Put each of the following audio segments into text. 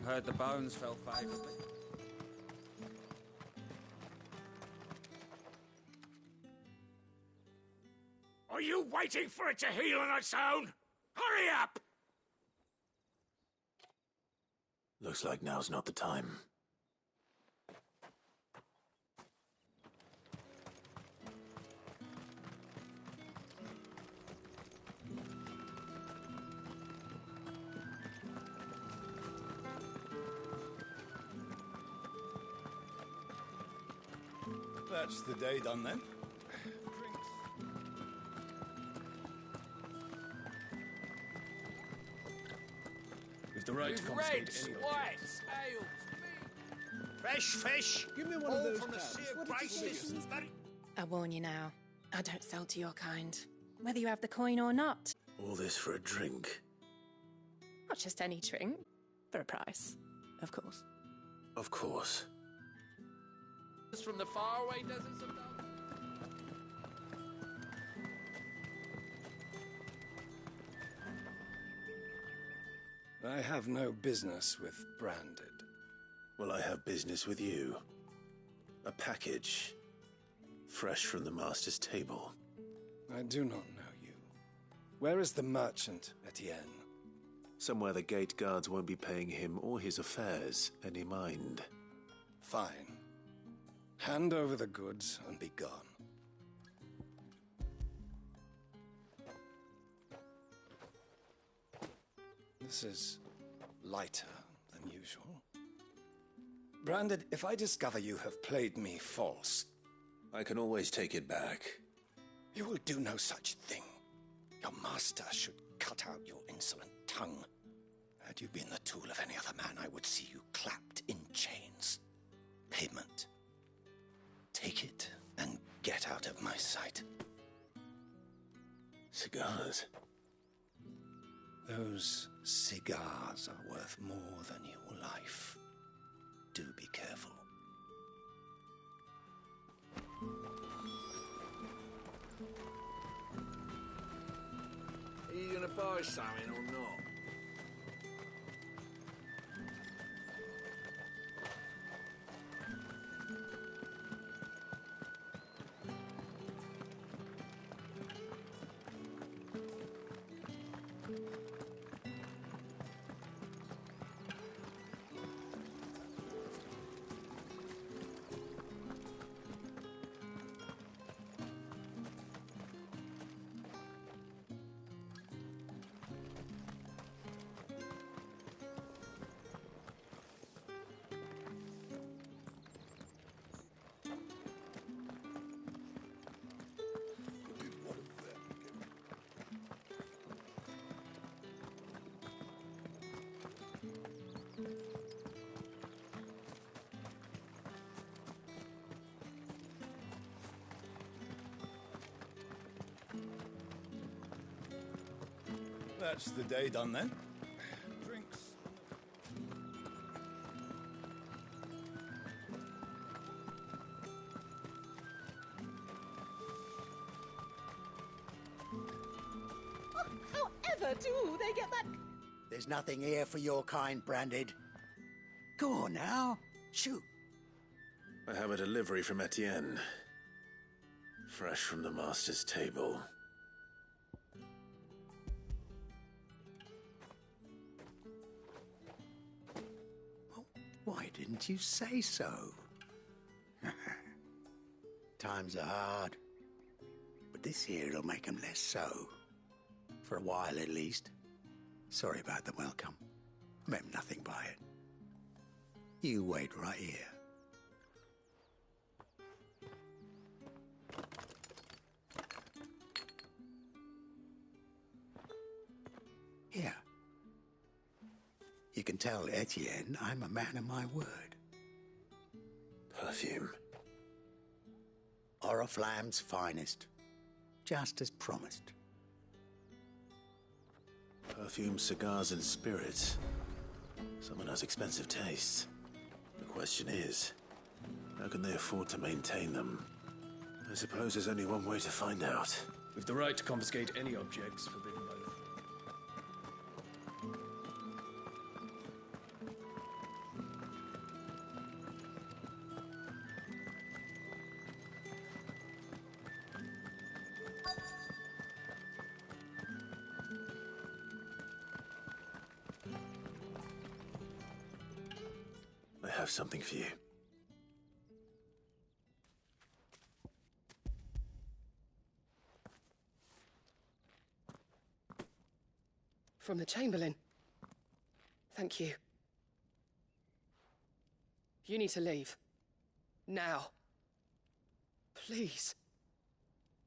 Heard the bones fell favourably. Are you waiting for it to heal on its own? Hurry up! Looks like now's not the time. That's the day done then. With the right to confiscate any whites, ales, meat. Fresh fish. Give me one All of those from the tabs. sea of What did you Grace. say? Very... I warn you now, I don't sell to your kind. Whether you have the coin or not. All this for a drink. Not just any drink. For a price, of course. Of course. From the faraway deserts of Dal- I have no business with branded. Well, I have business with you. A package. Fresh from the master's table. I do not know you. Where is the merchant, Etienne? Somewhere the gate guards won't be paying him or his affairs any mind. Fine. Hand over the goods and be gone. This is lighter than usual. Branded, if I discover you have played me false... I can always take it back. You will do no such thing. Your master should cut out your insolent tongue. Had you been the tool of any other man, I would see you clapped in chains. Payment. Take it and get out of my sight. Cigars. Those cigars are worth more than your life. Do be careful. Are you gonna buy something or not? That's the day done then. Drinks. However do they get that? There's nothing here for your kind, Branded. Go on now. Shoot. I have a delivery from Etienne. Fresh from the master's table. Why didn't you say so? Times are hard. But this here'll make 'em less so. For a while, at least. Sorry about the welcome. Meant nothing by it. You wait right here. Here. You can tell Etienne I'm a man of my word. Perfume. Oriflamme's finest. Just as promised. Perfume, cigars, and spirits. Someone has expensive tastes. The question is, how can they afford to maintain them? I suppose there's only one way to find out. With the right to confiscate any objects forbidden by the... have something for you. From the Chamberlain. Thank you. You need to leave. Now. Please.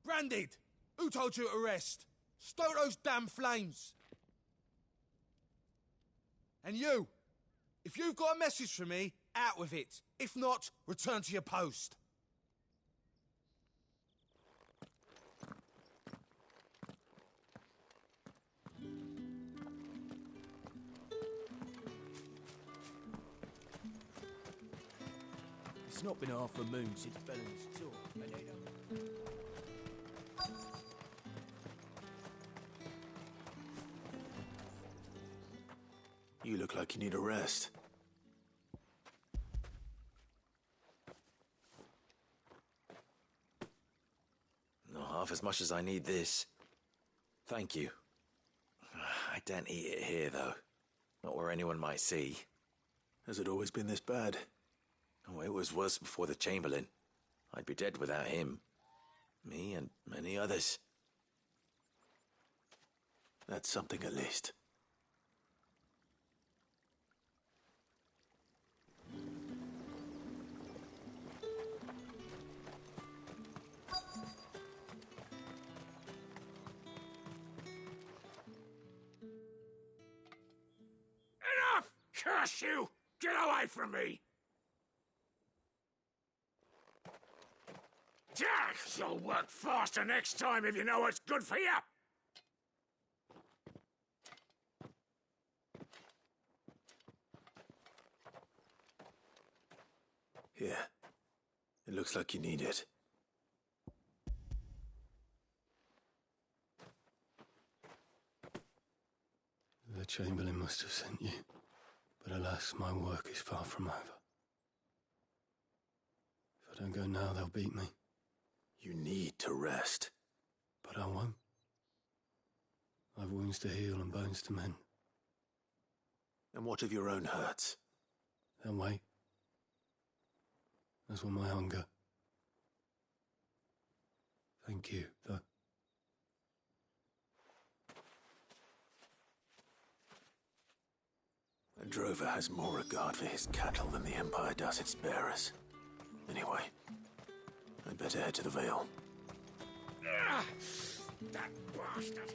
Branded! Who told you to rest? Stoke those damn flames! And you! If you've got a message for me, out with it. If not, return to your post. It's not been half a moon since Bellen's tour. You look like you need a rest. Not half as much as I need this. Thank you. I daren't eat it here, though. Not where anyone might see. Has it always been this bad? Oh, it was worse before the Chamberlain. I'd be dead without him. Me and many others. That's something at least. Enough! Curse you! Get away from me! You'll work faster next time if you know what's good for you! Here. It looks like you need it. The Chamberlain must have sent you, but alas, my work is far from over. If I don't go now, they'll beat me. You need to rest. But I won't. I've wounds to heal and bones to mend. And what of your own hurts? They'll wait. As will my hunger. Thank you, though. A drover has more regard for his cattle than the Empire does its bearers. Anyway, I'd better head to the Vale. That bastard!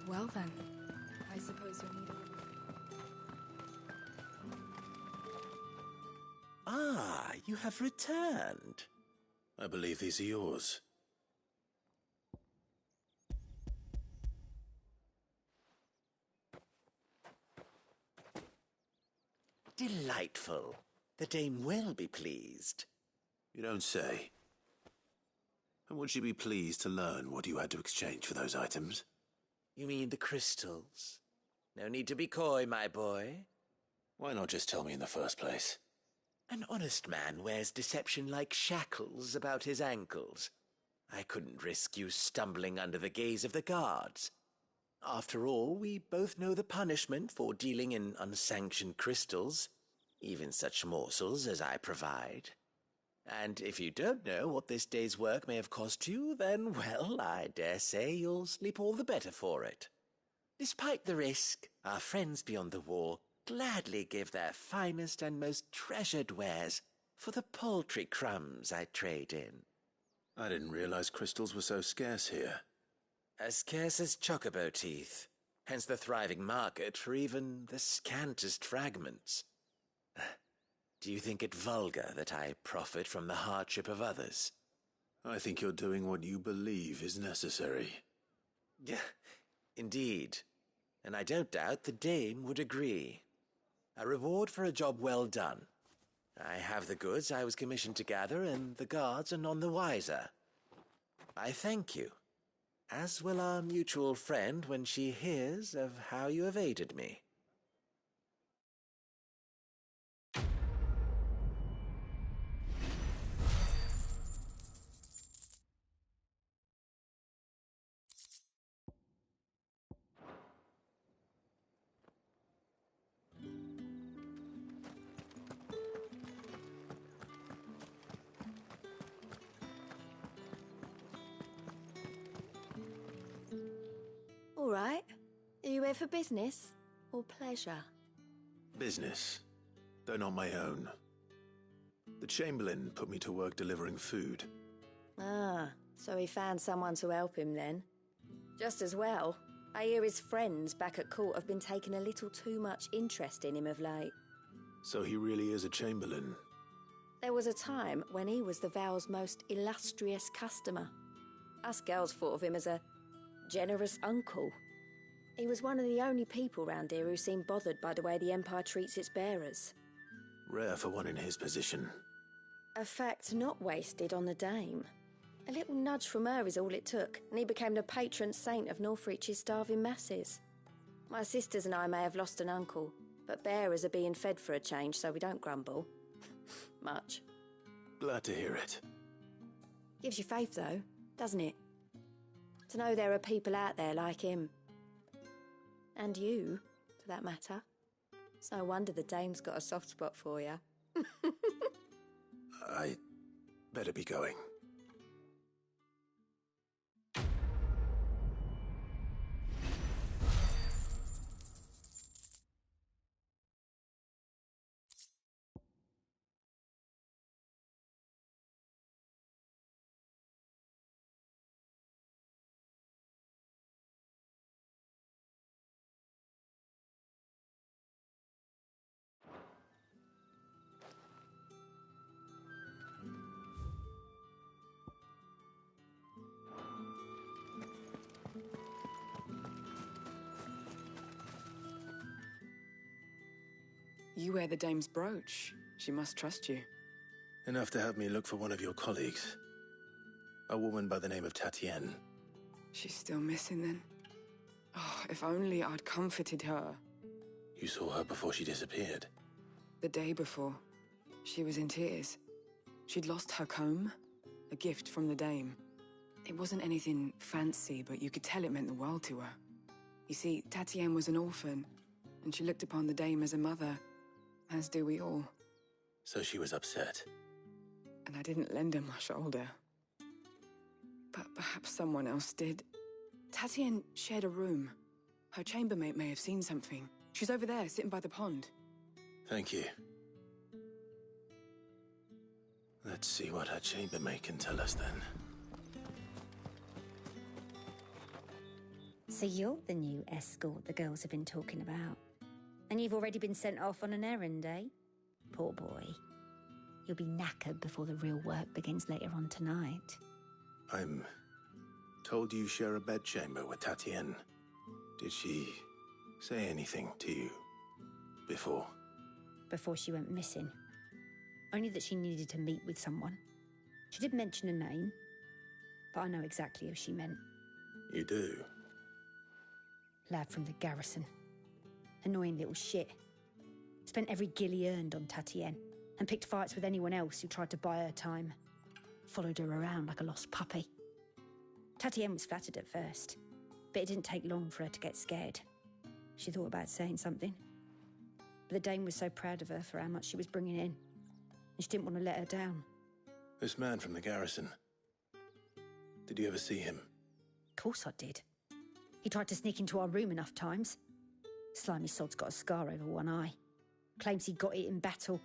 Well then, I suppose you'll need a... Ah, you have returned. I believe these are yours. Delightful. The dame will be pleased. You don't say. And would she be pleased to learn what you had to exchange for those items? You mean the crystals? No need to be coy, my boy. Why not just tell me in the first place? An honest man wears deception like shackles about his ankles. I couldn't risk you stumbling under the gaze of the guards. After all, we both know the punishment for dealing in unsanctioned crystals, even such morsels as I provide. And if you don't know what this day's work may have cost you, then, well, I dare say you'll sleep all the better for it. Despite the risk, our friends beyond the wall gladly give their finest and most treasured wares for the paltry crumbs I trade in. I didn't realize crystals were so scarce here. As scarce as chocobo teeth, hence the thriving market for even the scantest fragments. Do you think it vulgar that I profit from the hardship of others? I think you're doing what you believe is necessary. Yeah, indeed. And I don't doubt the dame would agree. A reward for a job well done. I have the goods I was commissioned to gather, and the guards are none the wiser. I thank you, as will our mutual friend when she hears of how you have aided me. All right. Are you here for business or pleasure? Business, though not my own. The Chamberlain put me to work delivering food. Ah, so he found someone to help him then. Just as well. I hear his friends back at court have been taking a little too much interest in him of late. So he really is a Chamberlain. There was a time when he was the Val's most illustrious customer. Us girls thought of him as a generous uncle. He was one of the only people round here who seemed bothered by the way the Empire treats its bearers. Rare for one in his position. A fact not wasted on the Dame. A little nudge from her is all it took, and he became the patron saint of Northreach's starving masses. My sisters and I may have lost an uncle, but bearers are being fed for a change, so we don't grumble. Much. Glad to hear it. Gives you faith, though, doesn't it? To know there are people out there like him. And you, for that matter. It's no wonder the Dame's got a soft spot for you. I better be going. You wear the Dame's brooch. She must trust you. Enough to have me look for one of your colleagues. A woman by the name of Tatienne. She's still missing then? Oh, if only I'd comforted her. You saw her before she disappeared? The day before. She was in tears. She'd lost her comb, a gift from the Dame. It wasn't anything fancy, but you could tell it meant the world to her. You see, Tatienne was an orphan, and she looked upon the Dame as a mother, as do we all. So she was upset. And I didn't lend her my shoulder. But perhaps someone else did. Tatienne shared a room. Her chambermaid may have seen something. She's over there, sitting by the pond. Thank you. Let's see what her chambermaid can tell us then. So you're the new escort the girls have been talking about. And you've already been sent off on an errand, eh? Poor boy. You'll be knackered before the real work begins later on tonight. I'm told you share a bedchamber with Tatienne. Did she say anything to you before? Before she went missing. Only that she needed to meet with someone. She did mention a name, but I know exactly who she meant. You do? Lad from the garrison. Annoying little shit. Spent every guil he earned on Tatienne, and picked fights with anyone else who tried to buy her time. Followed her around like a lost puppy. Tatienne was flattered at first, but it didn't take long for her to get scared. She thought about saying something. But the Dame was so proud of her for how much she was bringing in, and she didn't want to let her down. This man from the garrison. Did you ever see him? Of course I did. He tried to sneak into our room enough times. Slimy sod's got a scar over one eye. Claims he got it in battle.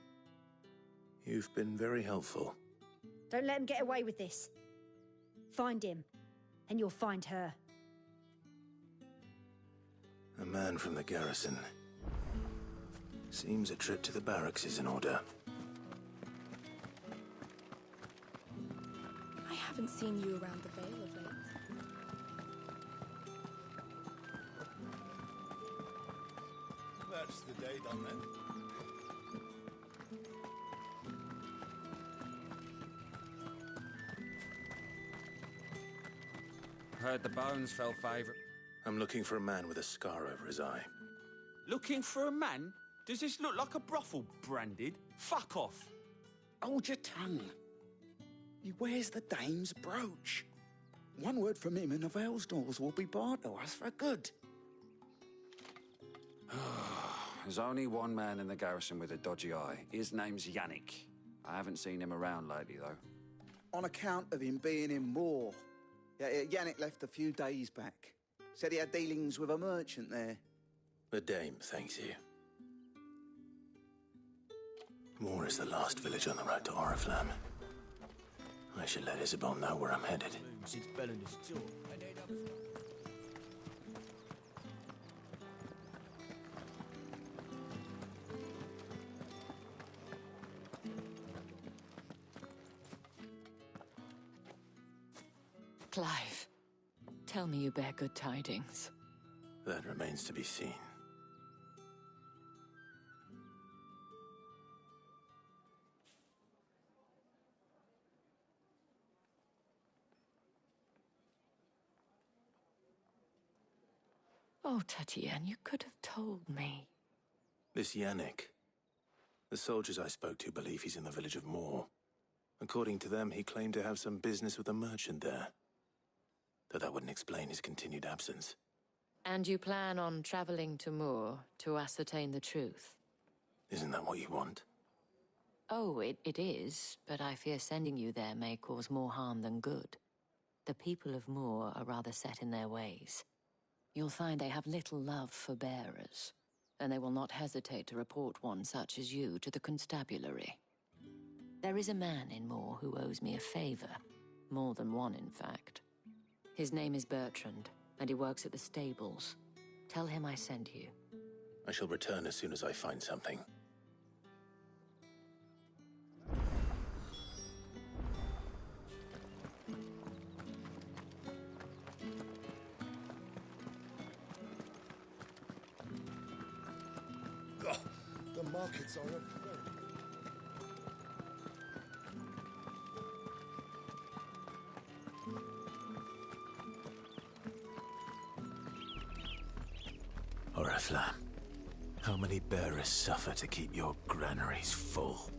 You've been very helpful. Don't let him get away with this. Find him, and you'll find her. A man from the garrison. Seems a trip to the barracks is in order. I haven't seen you around the Vale of late. That's the day done then. Heard the bones fell favourite. I'm looking for a man with a scar over his eye. Looking for a man? Does this look like a brothel, Branded? Fuck off. Hold your tongue. He wears the Dame's brooch. One word from him and the Vale's doors will be barred to us for good. There's only one man in the garrison with a dodgy eye. His name's Yannick. I haven't seen him around lately, though. On account of him being in war. Yeah, Yannick left a few days back. Said he had dealings with a merchant there. The dame thanks you. Moor is the last village on the road to Oriflamme. I should let Isabel know where I'm headed. Since Belinda's jaw. Clive, tell me you bear good tidings. That remains to be seen. Oh, Tatienne, you could have told me. This Yannick. The soldiers I spoke to believe he's in the village of Moor. According to them, he claimed to have some business with a merchant there. Though that wouldn't explain his continued absence. And you plan on traveling to Moor to ascertain the truth? Isn't that what you want? Oh, it is, but I fear sending you there may cause more harm than good. The people of Moor are rather set in their ways. You'll find they have little love for bearers, and they will not hesitate to report one such as you to the constabulary. There is a man in Moor who owes me a favor. More than one, in fact. His name is Bertrand, and he works at the stables. Tell him I sent you. I shall return as soon as I find something. Oh, the markets are a very... Oriflamme, how many bearers suffer to keep your granaries full?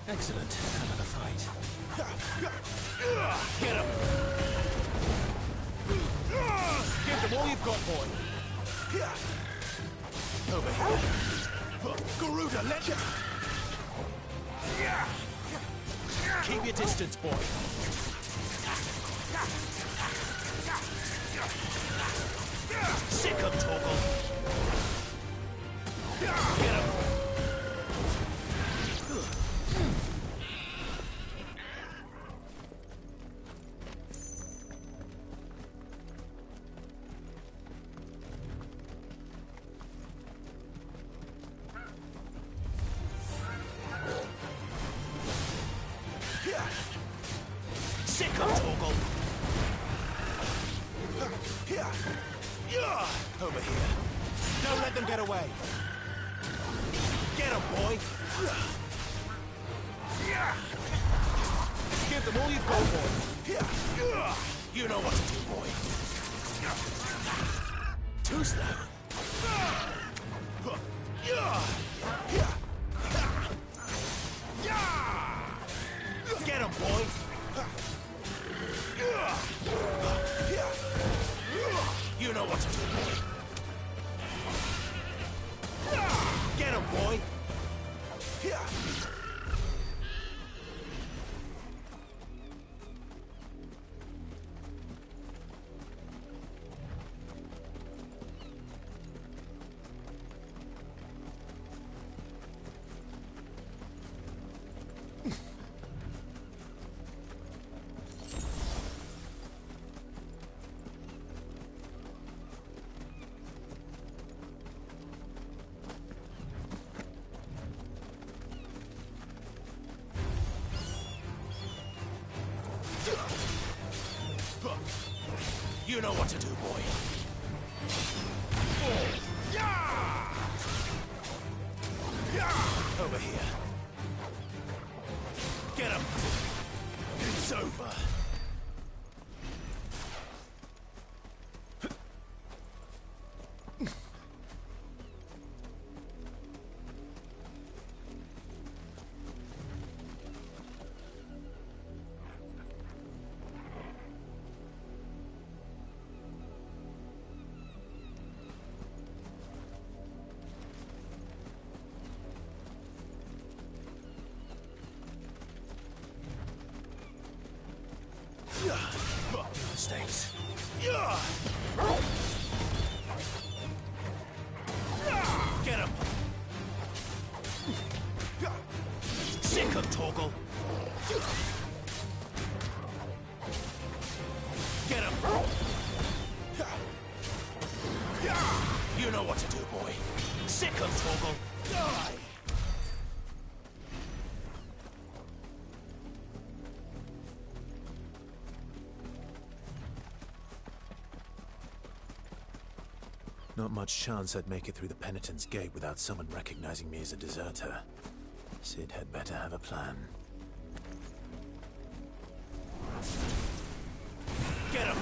Excellent. Another fight. Get him! Give them all you've got, boy! Over here. Garuda, let him... Keep your distance, boy. Sick him, Torgal! Get him! Sick him, Torgal! Over here. Don't let them get away. Get him, boy. Give them all you've got, boy. You know what to do, boy. Too slow. Get him, boy. You know what to do, boy. Get him, boy. You know what to do, boy. Over here. Get him. It's over. mistakes. Get him! Sick of Torgal! Get him! You know what to do, boy. Sick of Torgal! Die! Not much chance I'd make it through the Penitent's Gate without someone recognizing me as a deserter. Sid had better have a plan. Get him!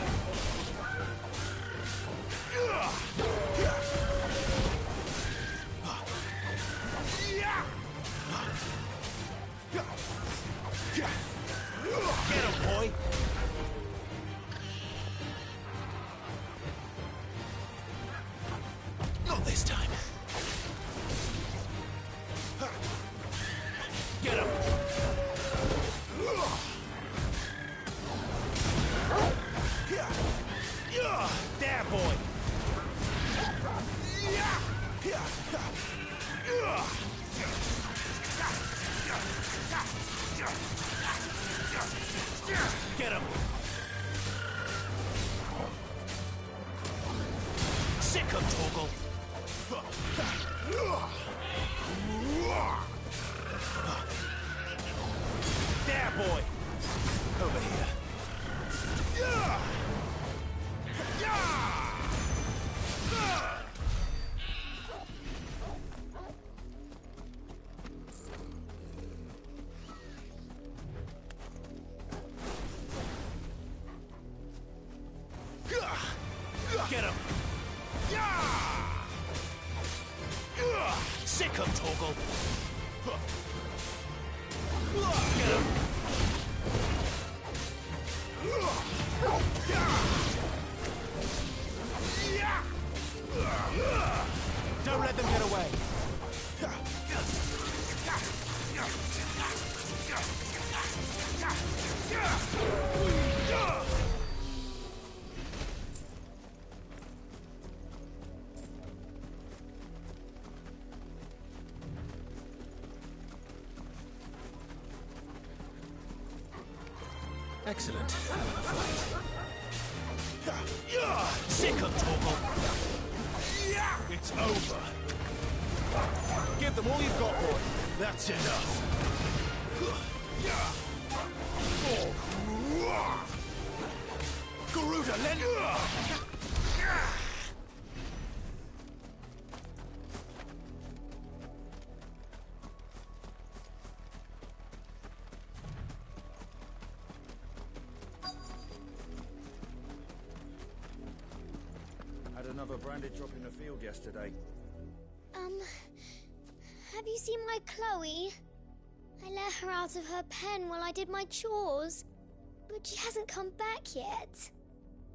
Get him, boy! Not this time. Get him! There, boy! Get him! Sick of Torgal! There, boy! Over here. Get him! Sick of Torgal! Get him! Don't let them get away! Excellent. Sick of Torgal! It's over. Give them all you've got, boy. That's enough. Garuda, let Had another branded drop in the field yesterday. Have you seen my Chloe? I let her out of her pen while I did my chores, but she hasn't come back yet.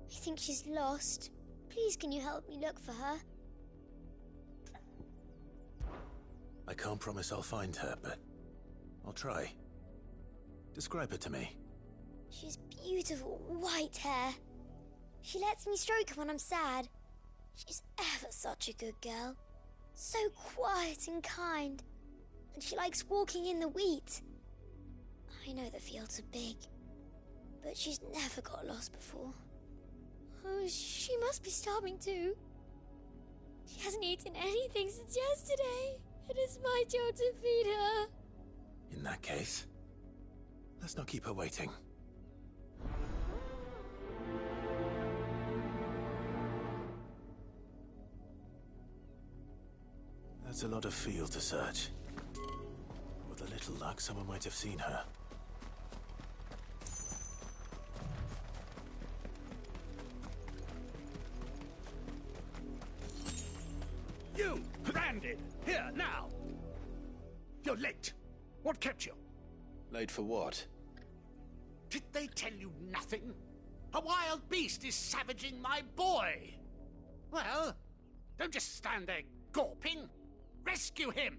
I think she's lost. Please, can you help me look for her? I can't promise I'll find her, but I'll try. Describe her to me. She's beautiful white hair. She lets me stroke her when I'm sad. She's ever such a good girl. So quiet and kind. And she likes walking in the wheat. I know the fields are big, but she's never got lost before. Oh, she must be starving too. She hasn't eaten anything since yesterday. It is my job to feed her. In that case, let's not keep her waiting. That's a lot of field to search. With a little luck, someone might have seen her. You! Branded! Here, now! You're late. What kept you? Late for what? Did they tell you nothing? A wild beast is savaging my boy! Well, don't just stand there gawping. Rescue him!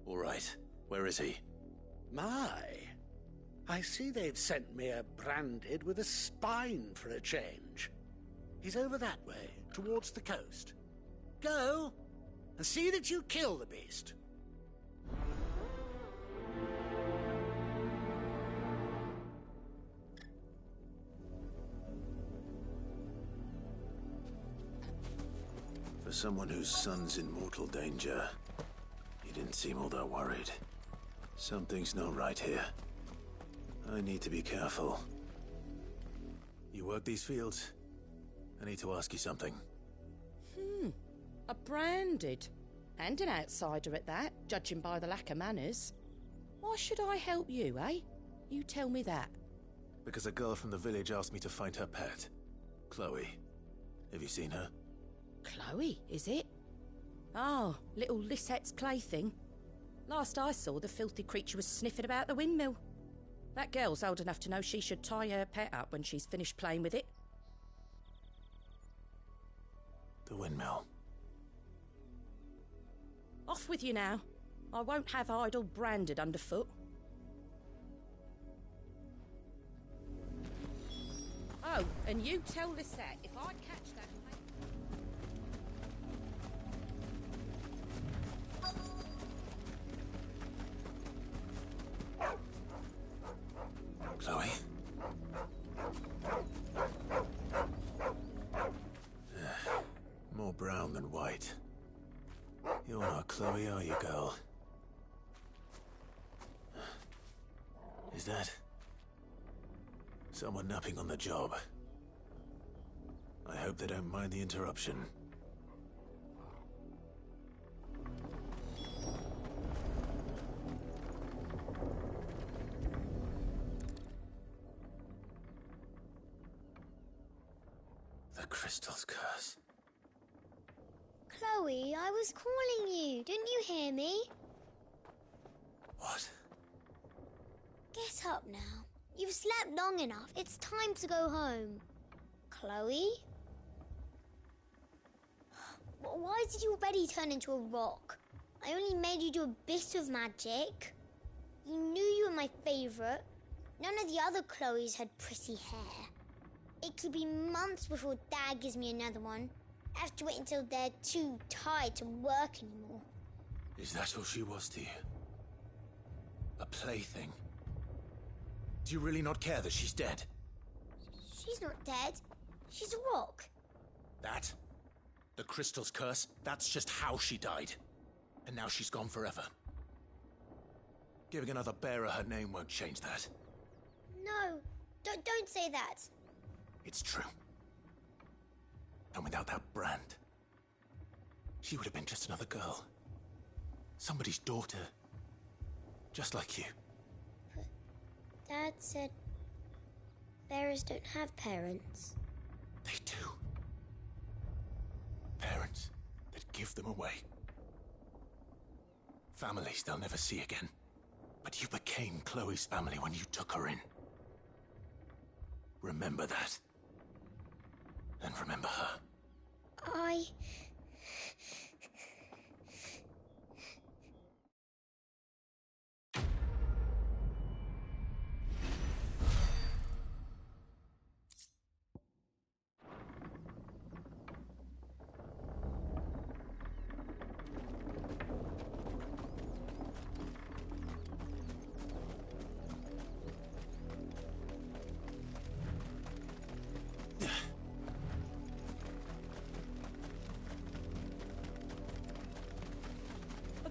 All right. Where is he? My, I see they've sent me a branded with a spine for a change. He's over that way, towards the coast. Go, and see that you kill the beast. For someone whose son's in mortal danger, he didn't seem all that worried. Something's not right here. I need to be careful. You work these fields? I need to ask you something. A branded. And an outsider at that, judging by the lack of manners. Why should I help you, eh? You tell me that. Because a girl from the village asked me to find her pet. Chloe. Have you seen her? Chloe, is it? Oh, little Lisette's plaything. Last I saw, the filthy creature was sniffing about the windmill. That girl's old enough to know she should tie her pet up when she's finished playing with it. The windmill. Off with you now. I won't have idle branded underfoot. Oh, and you tell Lisette if I catch that... Chloe? More brown than white. You're not Chloe, are you, girl? Is that... someone napping on the job? I hope they don't mind the interruption. The crystal's curse. Chloe, I was calling you. Didn't you hear me? What? Get up now. You've slept long enough. It's time to go home. Chloe? Why did you already turn into a rock? I only made you do a bit of magic. You knew you were my favourite. None of the other Chloes had pretty hair. It could be months before Dad gives me another one. I have to wait until they're too tired to work anymore. Is that all she was to you? A plaything? Do you really not care that she's dead? She's not dead. She's a rock. That? The crystal's curse? That's just how she died. And now she's gone forever. Giving another bearer her name won't change that. No, don't say that. It's true. And without that brand, she would have been just another girl. Somebody's daughter. Just like you. But Dad said bearers don't have parents. They do. Parents that give them away. Families they'll never see again. But you became Chloe's family when you took her in. Remember that. And remember her.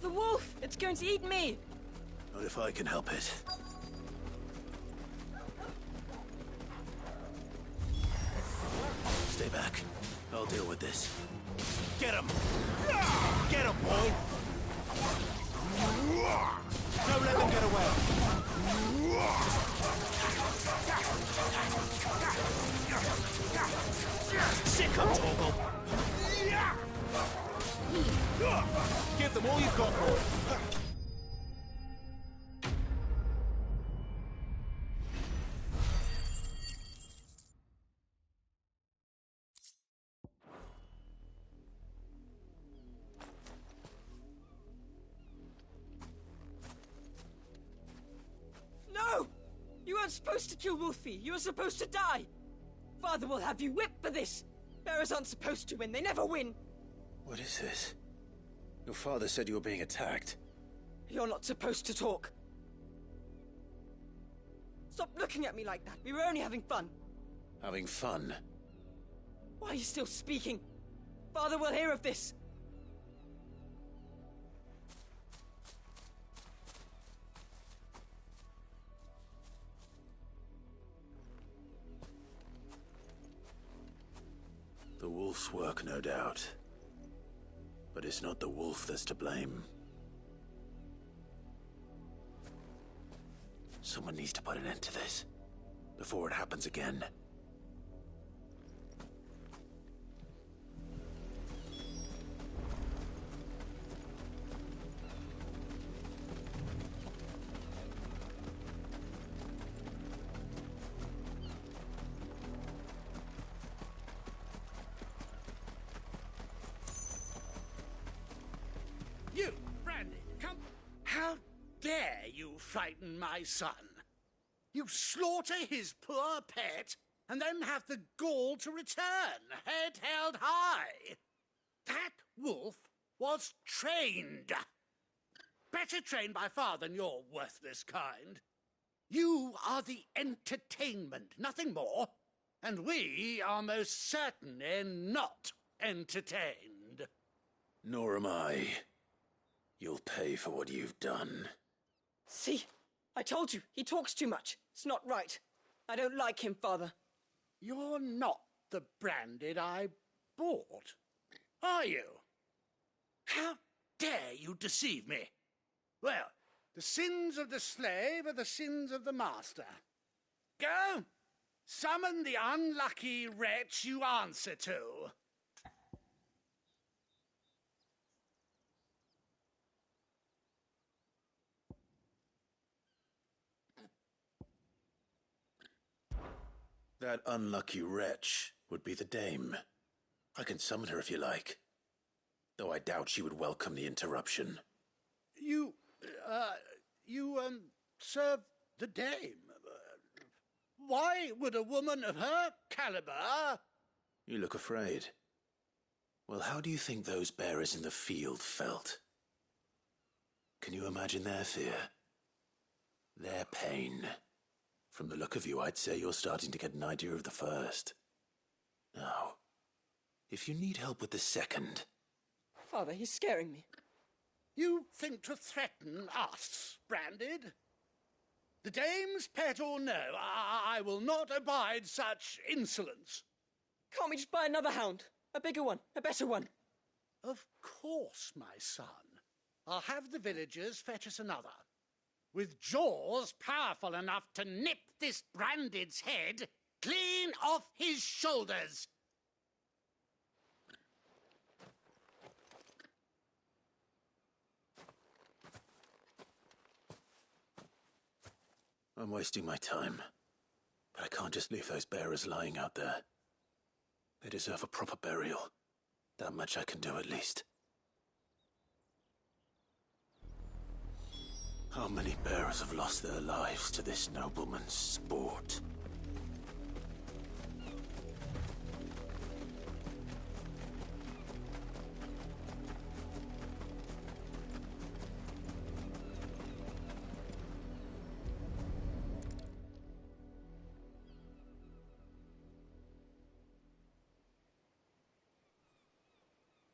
The wolf! It's going to eat me! Not if I can help it. Stay back. I'll deal with this. Get him! Get him, boy! Don't let them get away! Sick him, Torgal! Give them all you've got, boy! weren't supposed to kill Wolfie. You were supposed to die. Father will have you whipped for this. Bearers aren't supposed to win. They never win. What is this? Your father said you were being attacked. You're not supposed to talk. Stop looking at me like that. We were only having fun. Having fun? Why are you still speaking? Father will hear of this. The wolf's work, no doubt. But it's not the wolf that's to blame. Someone needs to put an end to this, before it happens again. You, Brandy, come. How dare you frighten my son? You slaughter his poor pet, and then have the gall to return, head held high. That wolf was trained. Better trained by far than your worthless kind. You are the entertainment, nothing more. And we are most certainly not entertained. Nor am I. You'll pay for what you've done. See? I told you, he talks too much. It's not right. I don't like him, Father. You're not the Branded I bought, are you? How dare you deceive me? Well, the sins of the slave are the sins of the master. Go, summon the unlucky wretch you answer to. That unlucky wretch would be the dame. I can summon her if you like. Though I doubt she would welcome the interruption. You serve the dame. Why would a woman of her caliber... You look afraid. Well, how do you think those bearers in the field felt? Can you imagine their fear? Their pain? From the look of you, I'd say you're starting to get an idea of the first. Now, if you need help with the second... Father, he's scaring me. You think to threaten us, Branded? The dame's pet or no, I will not abide such insolence. Can't we just buy another hound? A bigger one, a better one. Of course, my son. I'll have the villagers fetch us another. With jaws powerful enough to nip this Branded's head clean off his shoulders. I'm wasting my time. But I can't just leave those bearers lying out there. They deserve a proper burial. That much I can do at least. How many bearers have lost their lives to this nobleman's sport?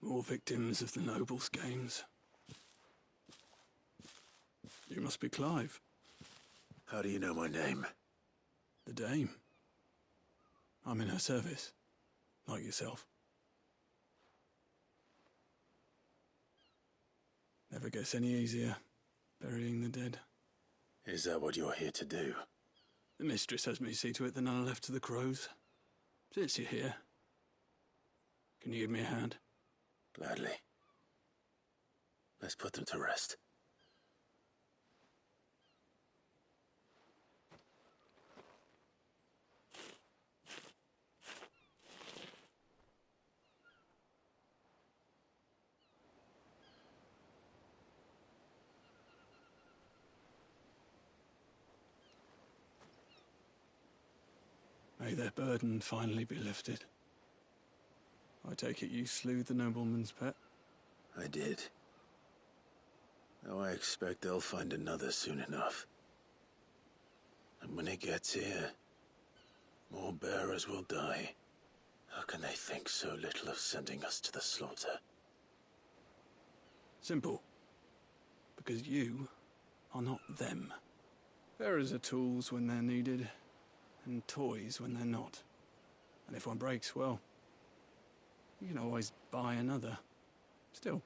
More victims of the nobles' games. You must be Clive. How do you know my name? The Dame. I'm in her service, like yourself. Never gets any easier, burying the dead. Is that what you're here to do? The mistress has me see to it that none are left to the crows. Since you're here, can you give me a hand? Gladly. Let's put them to rest. May their burden finally be lifted. I take it you slew the nobleman's pet? I did. Now I expect they'll find another soon enough. And when it gets here, more bearers will die. How can they think so little of sending us to the slaughter? Simple. Because you are not them. Bearers are tools when they're needed, and toys when they're not. And if one breaks, well, you can always buy another. Still,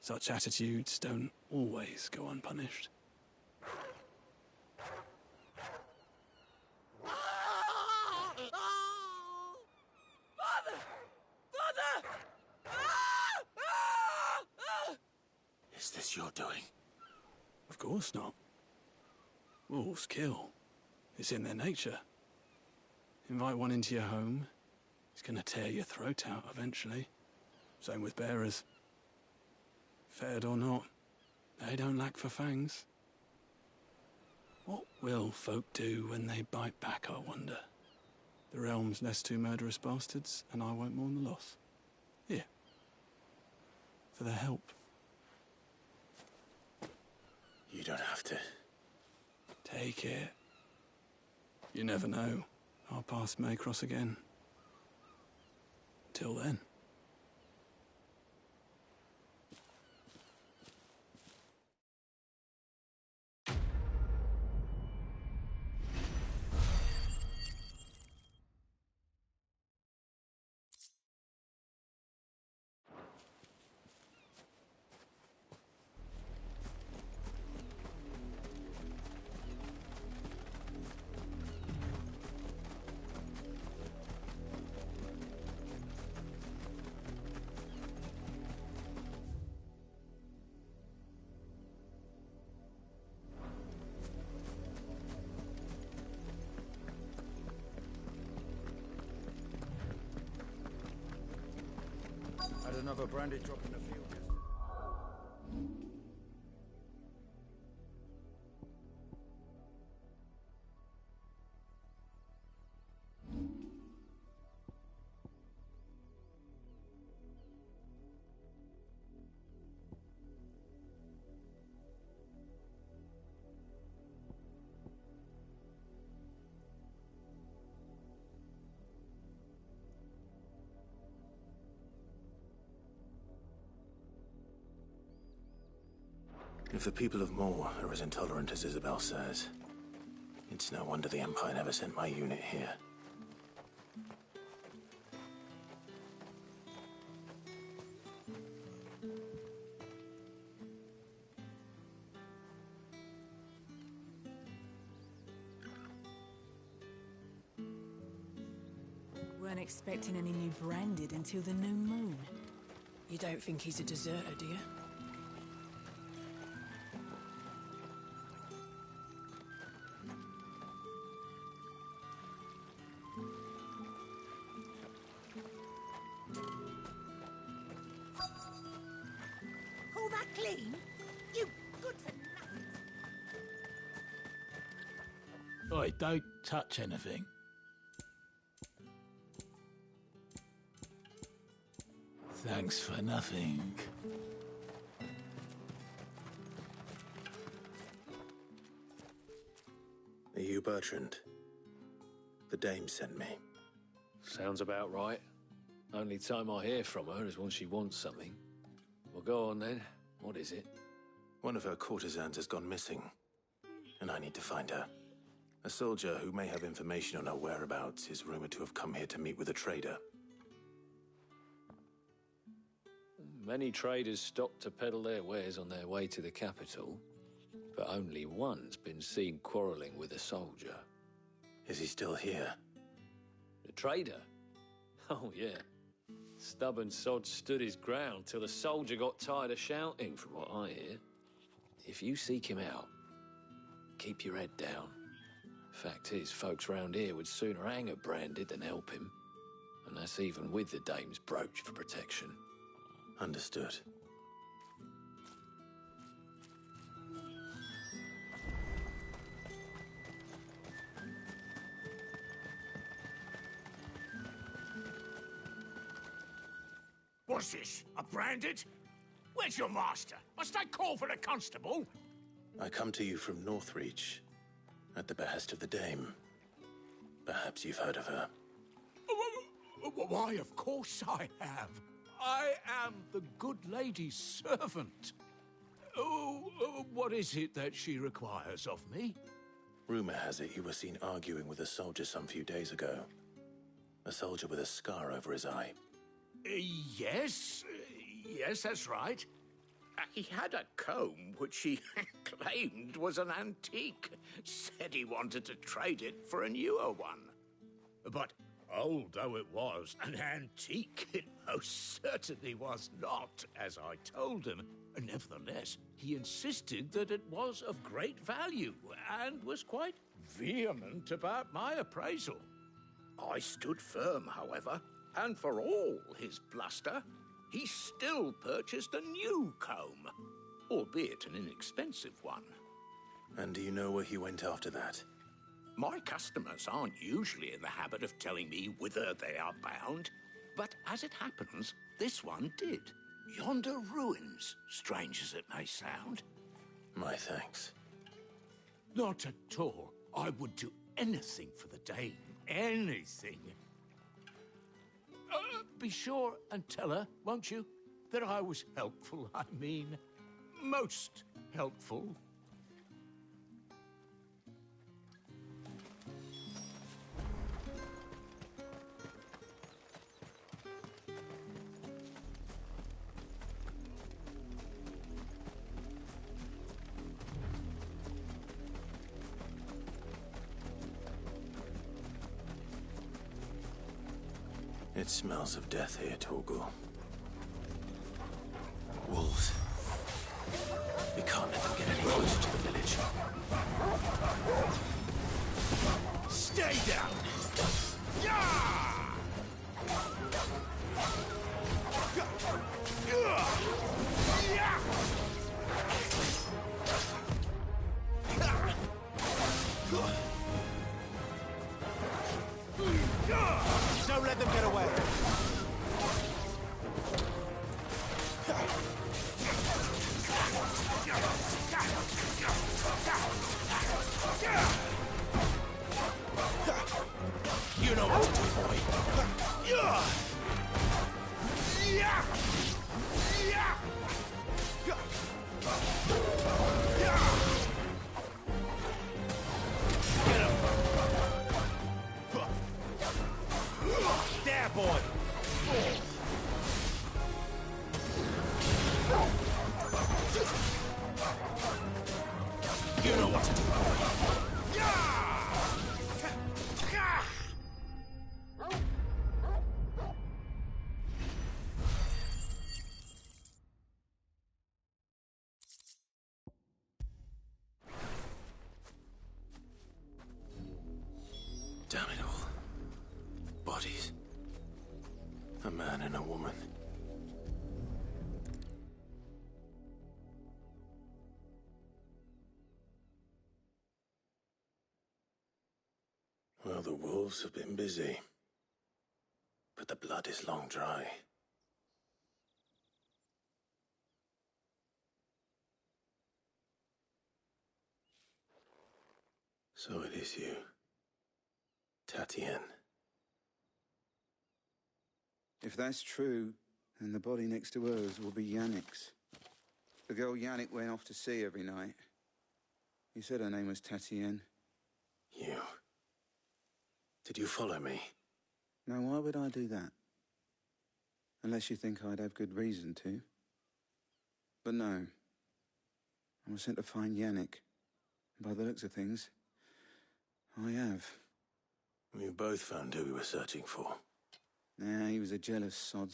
such attitudes don't always go unpunished. Is this your doing? Of course not. Wolves kill. It's in their nature. Invite one into your home, he's gonna tear your throat out eventually. Same with bearers. Fed or not, they don't lack for fangs. What will folk do when they bite back, I wonder? The realm's less two murderous bastards, and I won't mourn the loss. Here. For their help. You don't have to. Take it. You never know. Our paths may cross again. Till then. Had another brandy drop in the field yesterday. If the people of Moor are as intolerant as Isabel says, it's no wonder the Empire never sent my unit here. Weren't expecting any new branded until the new moon. You don't think he's a deserter, do you? Call that clean? You good for nothing. Oi, don't touch anything. Thanks for nothing. Are you Bertrand? The dame sent me. Sounds about right. Only time I hear from her is when she wants something. Well, go on then. What is it? One of her courtesans has gone missing, and I need to find her. A soldier who may have information on her whereabouts is rumored to have come here to meet with a trader. Many traders stop to peddle their wares on their way to the capital, but only one's been seen quarrelling with a soldier. Is he still here? The trader? Oh, yeah. Stubborn sod stood his ground till the soldier got tired of shouting, from what I hear. If you seek him out, keep your head down. Fact is, folks round here would sooner hang a branded than help him. And that's even with the dame's brooch for protection. Understood. What's this? A branded? Where's your master? Must I call for a constable? I come to you from Northreach, at the behest of the Dame. Perhaps you've heard of her. Why, of course I have. I am the good lady's servant. What is it that she requires of me? Rumor has it you were seen arguing with a soldier some few days ago. A soldier with a scar over his eye. Yes, that's right. He had a comb which he claimed was an antique. Said he wanted to trade it for a newer one. But old though it was, an antique it most certainly was not, as I told him. Nevertheless, he insisted that it was of great value and was quite vehement about my appraisal. I stood firm, however, and for all his bluster, he still purchased a new comb, albeit an inexpensive one. And do you know where he went after that? My customers aren't usually in the habit of telling me whither they are bound, but as it happens, this one did. Yonder ruins, strange as it may sound. My thanks. Not at all. I would do anything for the Dame. Anything. Be sure and tell her, won't you, that I was helpful. I mean, most helpful. It smells of death here, Torgal. Wolves. We can't let them get any closer to the village. Stay down! Yeah! Don't let them get away. You know what to do, boy. There, boy. You know what to do, boy. Damn it all. Bodies. A man and a woman. Well, the wolves have been busy. But the blood is long dry. So it is you. Tatienne. If that's true, then the body next to hers will be Yannick's. The girl Yannick went off to see every night. He said her name was Tatienne. You. Did you follow me? Now, why would I do that? Unless you think I'd have good reason to. But no. I was sent to find Yannick. By the looks of things, I have. We both found who we were searching for. Nah, he was a jealous sod.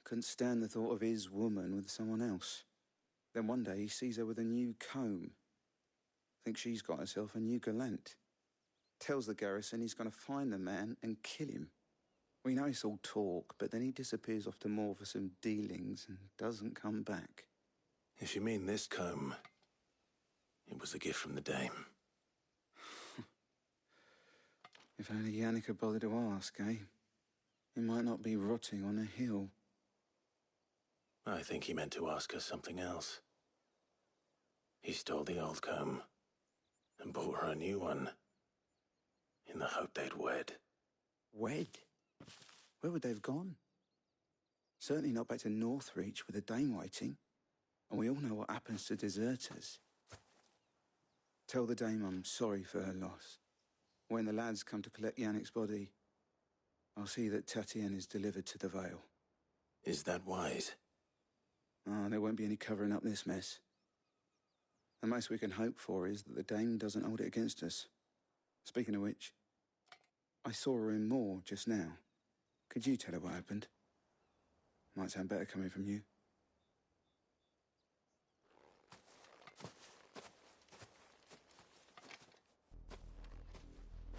Couldn't stand the thought of his woman with someone else. Then one day he sees her with a new comb. Thinks she's got herself a new gallant. Tells the garrison he's going to find the man and kill him. We know it's all talk, but then he disappears off to Moor for some dealings and doesn't come back. If you mean this comb, it was a gift from the Dame. If only Yannick had bothered to ask, eh? He might not be rotting on a hill. I think he meant to ask us something else. He stole the old comb and bought her a new one in the hope they'd wed. Wed? Where would they have gone? Certainly not back to Northreach with a dame waiting. And we all know what happens to deserters. Tell the dame I'm sorry for her loss. When the lads come to collect Yannick's body, I'll see that Tatienne is delivered to the Vale. Is that wise? Oh, there won't be any covering up this mess. The most we can hope for is that the dame doesn't hold it against us. Speaking of which, I saw her in Moor just now. Could you tell her what happened? Might sound better coming from you.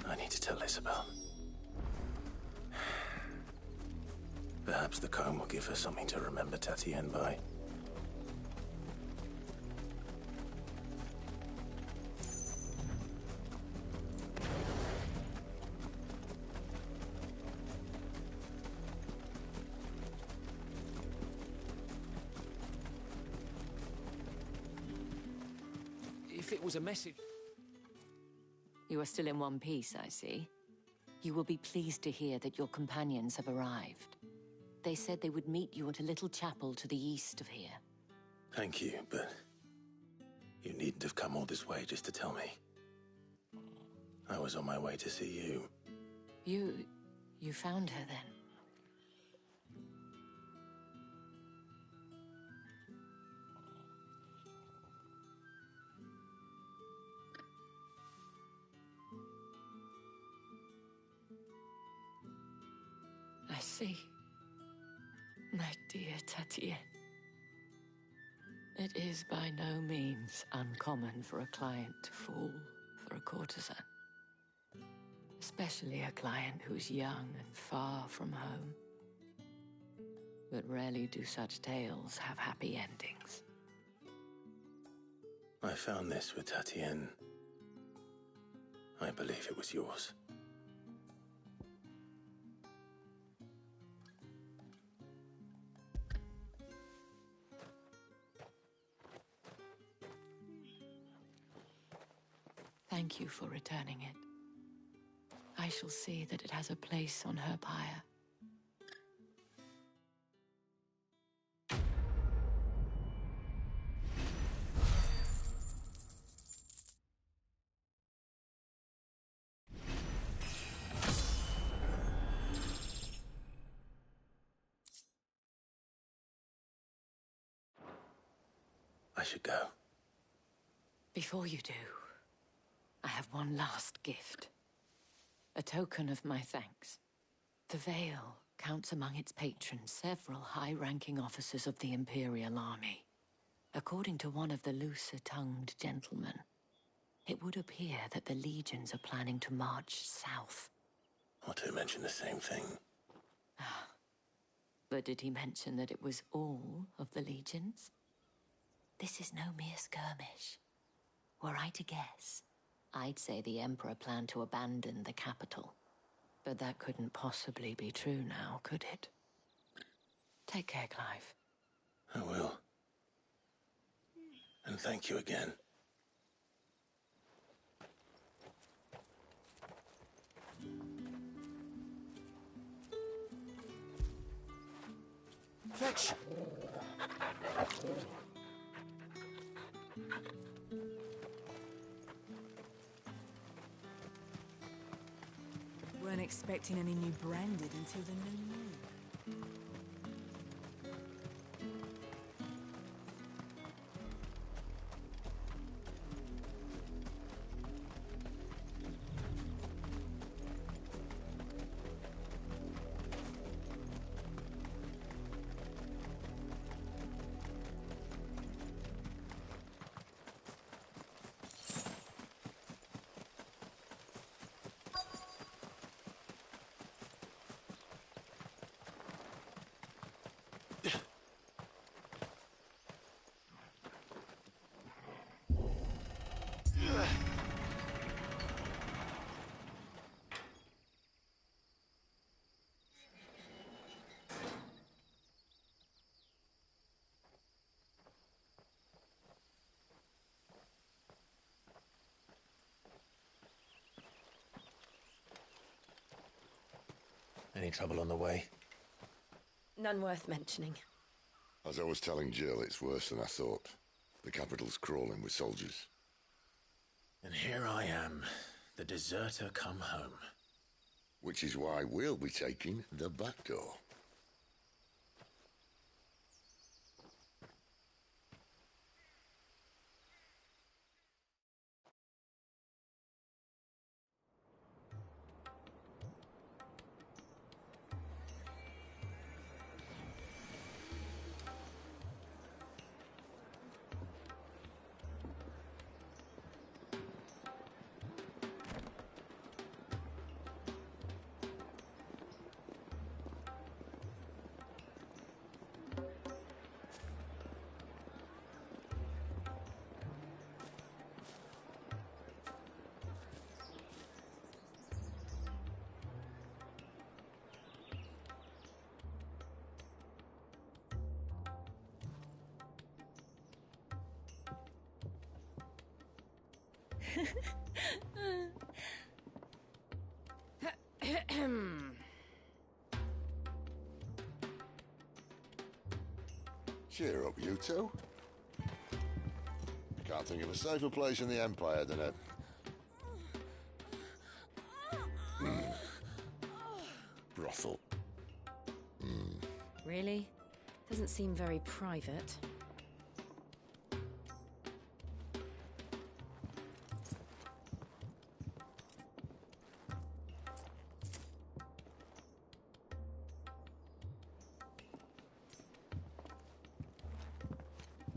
I need to tell Isabel. Perhaps the comb will give her something to remember Tatienne by. If it was a message... You are still in one piece, I see. You will be pleased to hear that your companions have arrived. They said they would meet you at a little chapel to the east of here. Thank you, but you needn't have come all this way just to tell me. I was on my way to see you. You found her then? I see. My dear Tatienne. It is by no means uncommon for a client to fall for a courtesan. Especially a client who's young and far from home. But rarely do such tales have happy endings. I found this with Tatienne. I believe it was yours. Thank you for returning it. I shall see that it has a place on her pyre. I should go. Before you do, I have one last gift. A token of my thanks. The Vale counts among its patrons several high-ranking officers of the Imperial Army. According to one of the looser-tongued gentlemen, it would appear that the legions are planning to march south. Otto mentioned the same thing. But did he mention that it was all of the legions? This is no mere skirmish. Were I to guess, I'd say the Emperor planned to abandon the capital. But that couldn't possibly be true now, could it? Take care, Clive. I will. And thank you again. Fetch! Weren't expecting any new branded until the new moon. Any trouble on the way? None worth mentioning. As I was telling Jill, it's worse than I thought. The capital's crawling with soldiers. And here I am, the deserter come home. Which is why we'll be taking the back door. Cheer up, you two. Can't think of a safer place in the Empire than a... brothel. Really? Doesn't seem very private.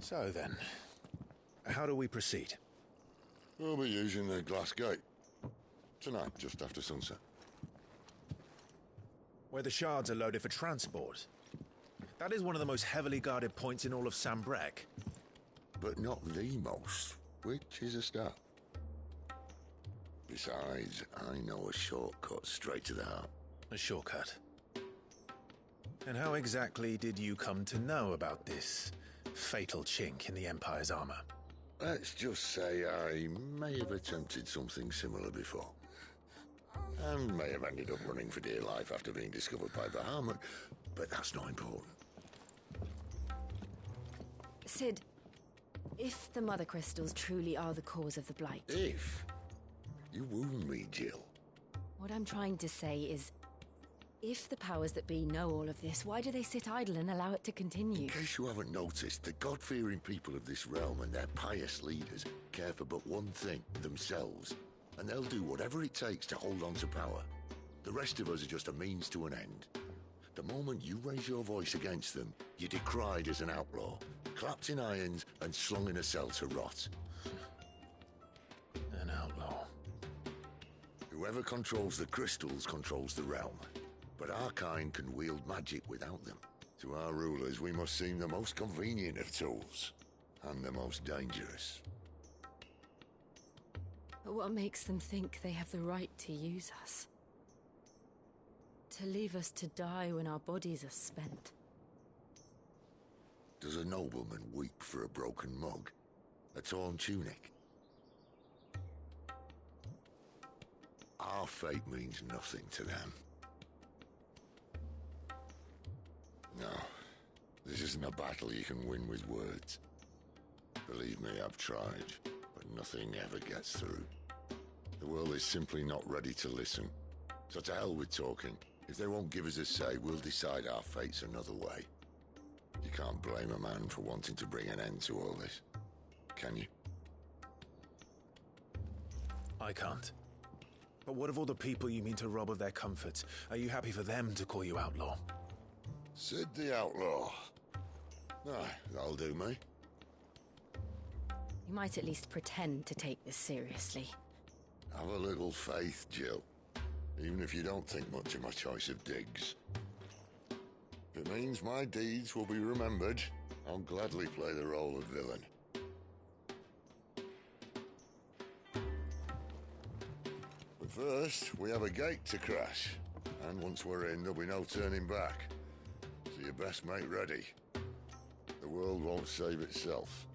So then, how do we proceed? We'll be using the glass gate. Tonight, just after sunset. Where the shards are loaded for transport. That is one of the most heavily guarded points in all of Sambrek. But not the most, which is a start. Besides, I know a shortcut straight to the heart. A shortcut? And how exactly did you come to know about this fatal chink in the Empire's armor? Let's just say I may have attempted something similar before. And may have ended up running for dear life after being discovered by Bahamut, but that's not important. Sid, if the Mother Crystals truly are the cause of the Blight... If? You wound me, Jill. What I'm trying to say is, if the powers that be know all of this, why do they sit idle and allow it to continue? In case you haven't noticed, the God-fearing people of this realm and their pious leaders care for but one thing, themselves. And they'll do whatever it takes to hold on to power. The rest of us are just a means to an end. The moment you raise your voice against them, you're decried as an outlaw, clapped in irons and slung in a cell to rot. An outlaw. Whoever controls the crystals controls the realm. But our kind can wield magic without them. To our rulers, we must seem the most convenient of tools. And the most dangerous. But what makes them think they have the right to use us? To leave us to die when our bodies are spent? Does a nobleman weep for a broken mug? A torn tunic? Our fate means nothing to them. No, this isn't a battle you can win with words. Believe me, I've tried, but nothing ever gets through. The world is simply not ready to listen. So to hell with talking. If they won't give us a say, we'll decide our fates another way. You can't blame a man for wanting to bring an end to all this, can you? I can't. But what of all the people you mean to rob of their comforts? Are you happy for them to call you outlaw? Sid the Outlaw. Aye, that'll do me. You might at least pretend to take this seriously. Have a little faith, Jill. Even if you don't think much of my choice of digs. If it means my deeds will be remembered, I'll gladly play the role of villain. But first, we have a gate to crash. And once we're in, there'll be no turning back. So you best make ready. The world won't save itself.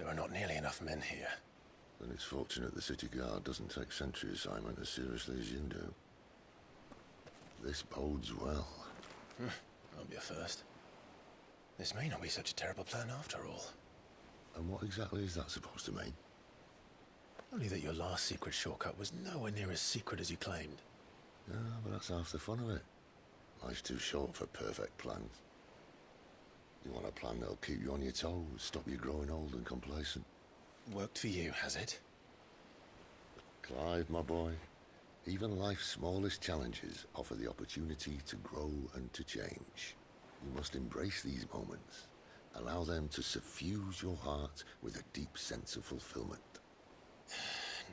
There are not nearly enough men here. Then it's fortunate the city guard doesn't take sentry assignment as seriously as you do. This bodes well. That'll be a first. This may not be such a terrible plan after all. And what exactly is that supposed to mean? Only that your last secret shortcut was nowhere near as secret as you claimed. Yeah, but that's half the fun of it. Life's too short for perfect plans. You want a plan that'll keep you on your toes, stop you growing old and complacent. Worked for you, has it? Clive, my boy, even life's smallest challenges offer the opportunity to grow and to change. You must embrace these moments. Allow them to suffuse your heart with a deep sense of fulfillment.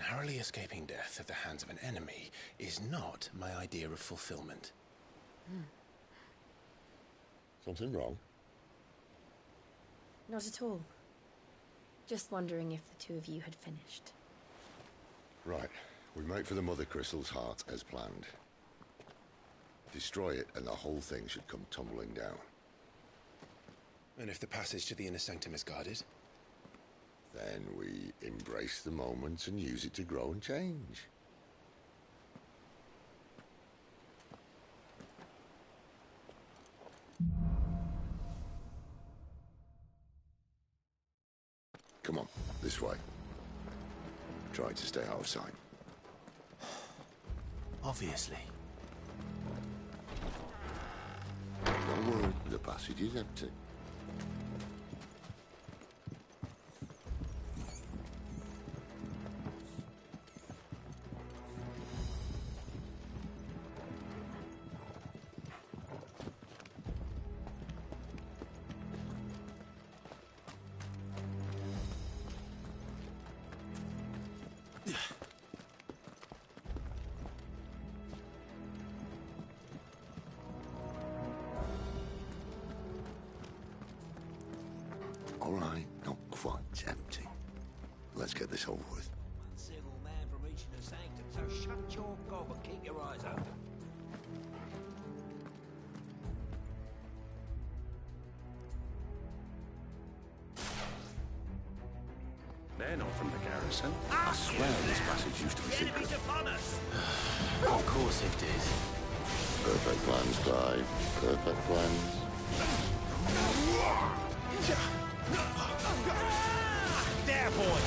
Narrowly escaping death at the hands of an enemy is not my idea of fulfillment. Something wrong? Not at all. Just wondering if the two of you had finished. Right. We make for the Mother Crystal's heart as planned. Destroy it and the whole thing should come tumbling down. And if the passage to the inner sanctum is guarded? Then we embrace the moment and use it to grow and change. Come on, this way. Try to stay out of sight. Obviously. Don't worry, the passage is empty. All right, not quite empty. Let's get this over with. One single man from reaching the sanctum, so shut your gob and keep your eyes open. They're not from the garrison. I swear this passage used to be secret. Of course it did. Perfect plans, Clive. Perfect plans. There, boy!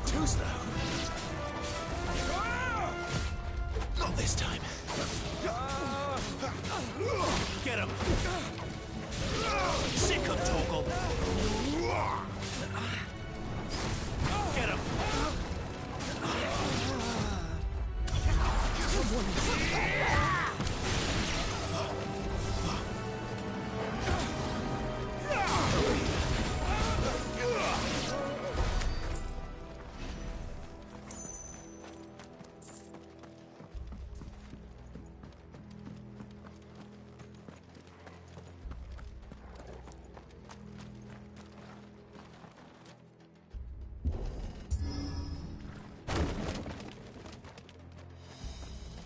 Too slow. Not this time. Get him! Sick him, Torgal! Get him!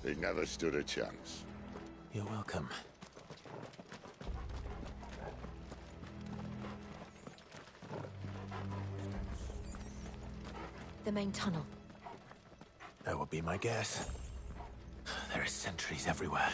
He never stood a chance. You're welcome. The main tunnel. That would be my guess. There are sentries everywhere.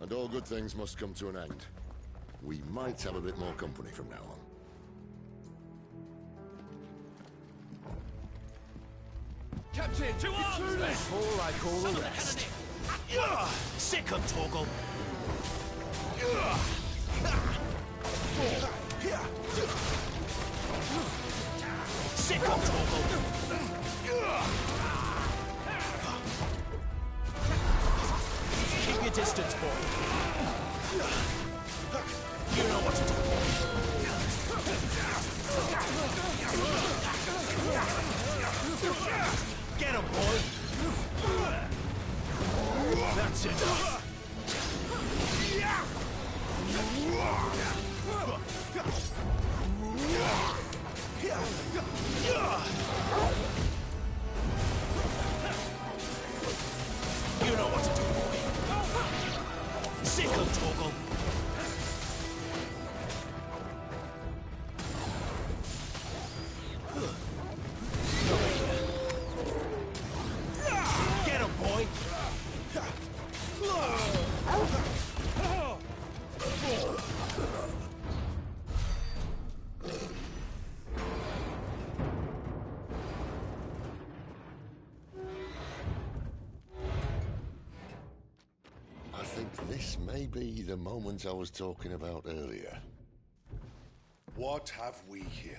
And all good things must come to an end. We might have a bit more company from now on. Captain, to arms! Before I call the rest. Sick him, Torgal! Sick him, Torgal! Keep your distance, boy. You know what to do. Get him, boy! That's enough! You know what to do, boy. Sick him, Torgal. Get him, boy. I think this may be the moment I was talking about earlier. What have we here?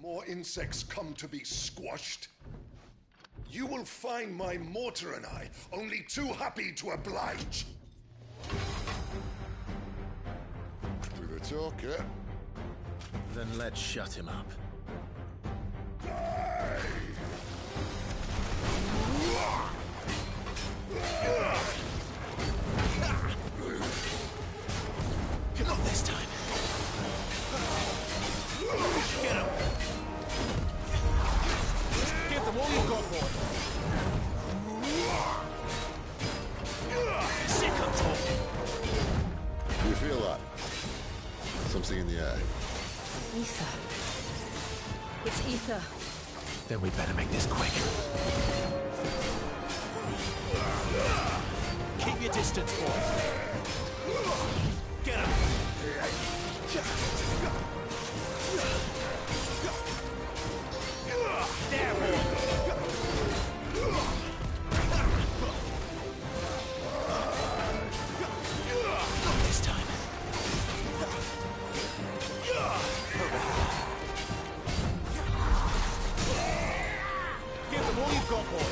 More insects come to be squashed? You will find my mortar and I only too happy to oblige. With a talker. Then let's shut him up. Not this time. Get him. Give them all you've got, boy. Sick of talking. You feel that? Something in the air. Ether. It's ether. Then we better make this quick. Keep your distance, boy. Get him. There, boy. Not this time. Give them all you've got, boy.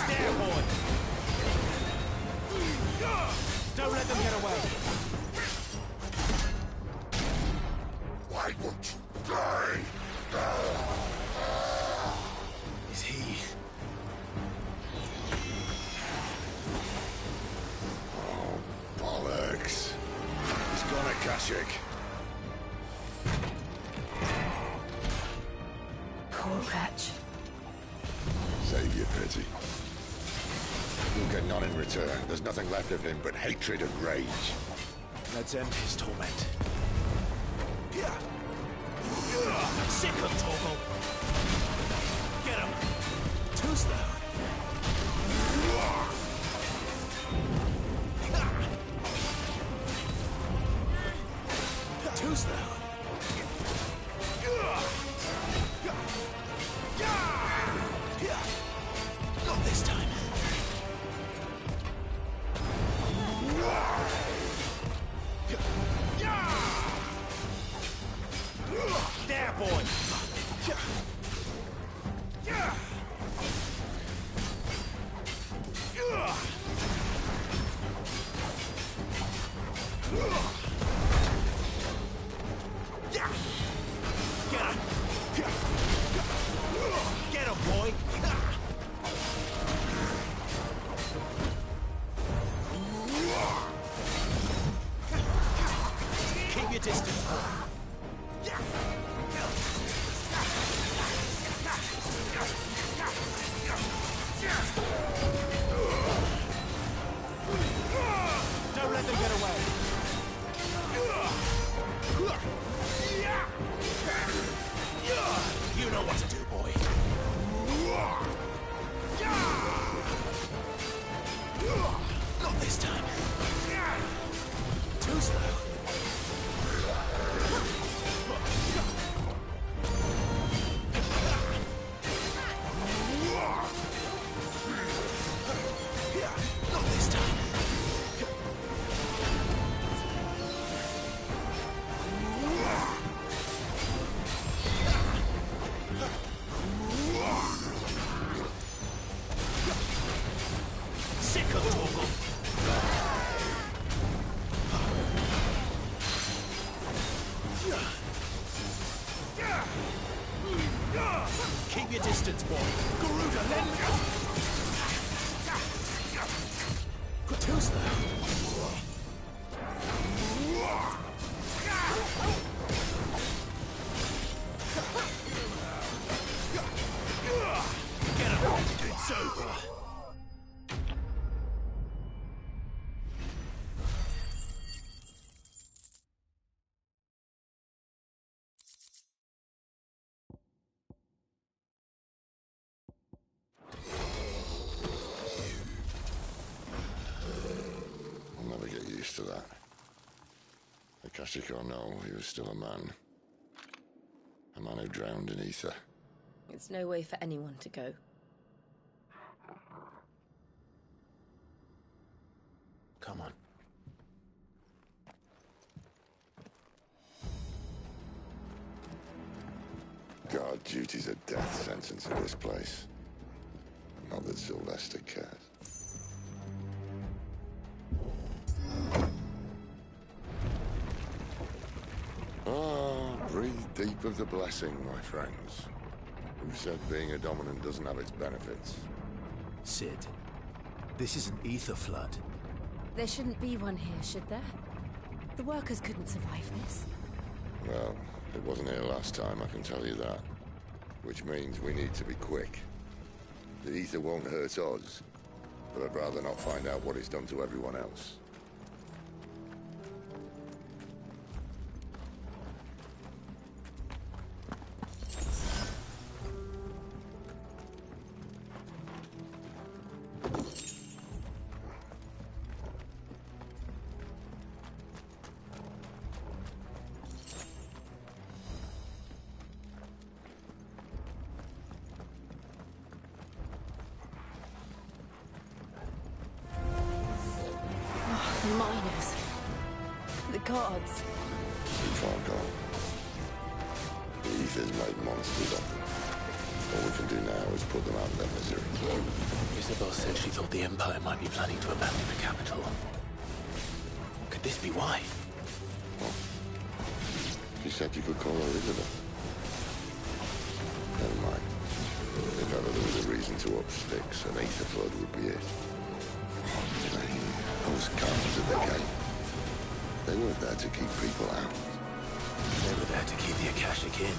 There, boy. Don't let them get away. Why won't you die? Is he... Oh, bollocks. He's gone, Akashic. Poor wretch. Save your pity. You'll get none in return. There's nothing left of him but hatred and rage. Let's end his torment. Sick of Torgal. Get him. Too slow. Too slow. Not this time. There, boy. Get him, boy. Keep your distance, boy. Don't let them get away. You know what to do, boy. Not this time. Too slow. Not this time. Keep your distance, boy. Garuda, let me... Gratusta! Get him! It's over! I'll never get used to that. Akashic or no, he was still a man. A man who drowned in ether. It's no way for anyone to go. Come on. Guard duty's a death sentence in this place. Not that Sylvester cares. Breathe deep of the blessing, my friends. Who said being a dominant doesn't have its benefits? Sid, this is an ether flood. There shouldn't be one here, should there? The workers couldn't survive this. Well, it wasn't here last time, I can tell you that. Which means we need to be quick. The ether won't hurt us, but I'd rather not find out what it's done to everyone else. The miners. The guards. Too far gone. The ether's made monsters of them. All we can do now is put them out of their misery. Isabel said she thought the Empire might be planning to abandon the capital. Could this be why? What? She said you could call her Isabel. Never mind. If ever there was a reason to up sticks, an ether flood would be it. Those guards at the gate. They weren't there to keep people out. They were there to keep the Akashic in.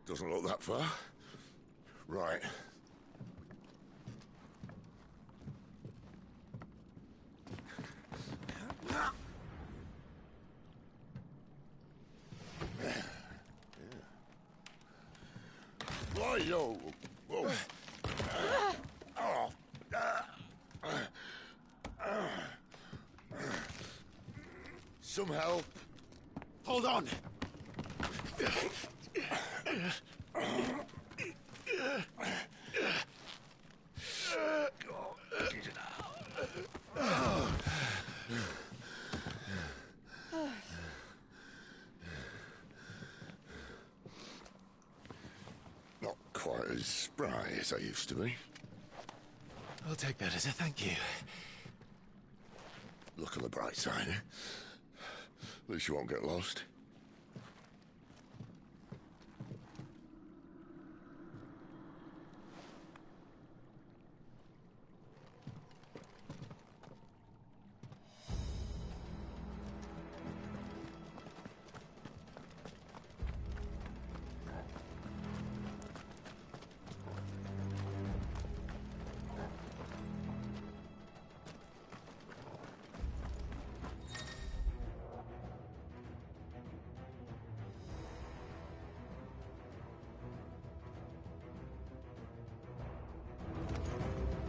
Doesn't look that far. Right. Whoa. Whoa. Some help. Hold on! Not quite as spry as I used to be. I'll take that as a thank you. Look on the bright side, eh? At least you won't get lost.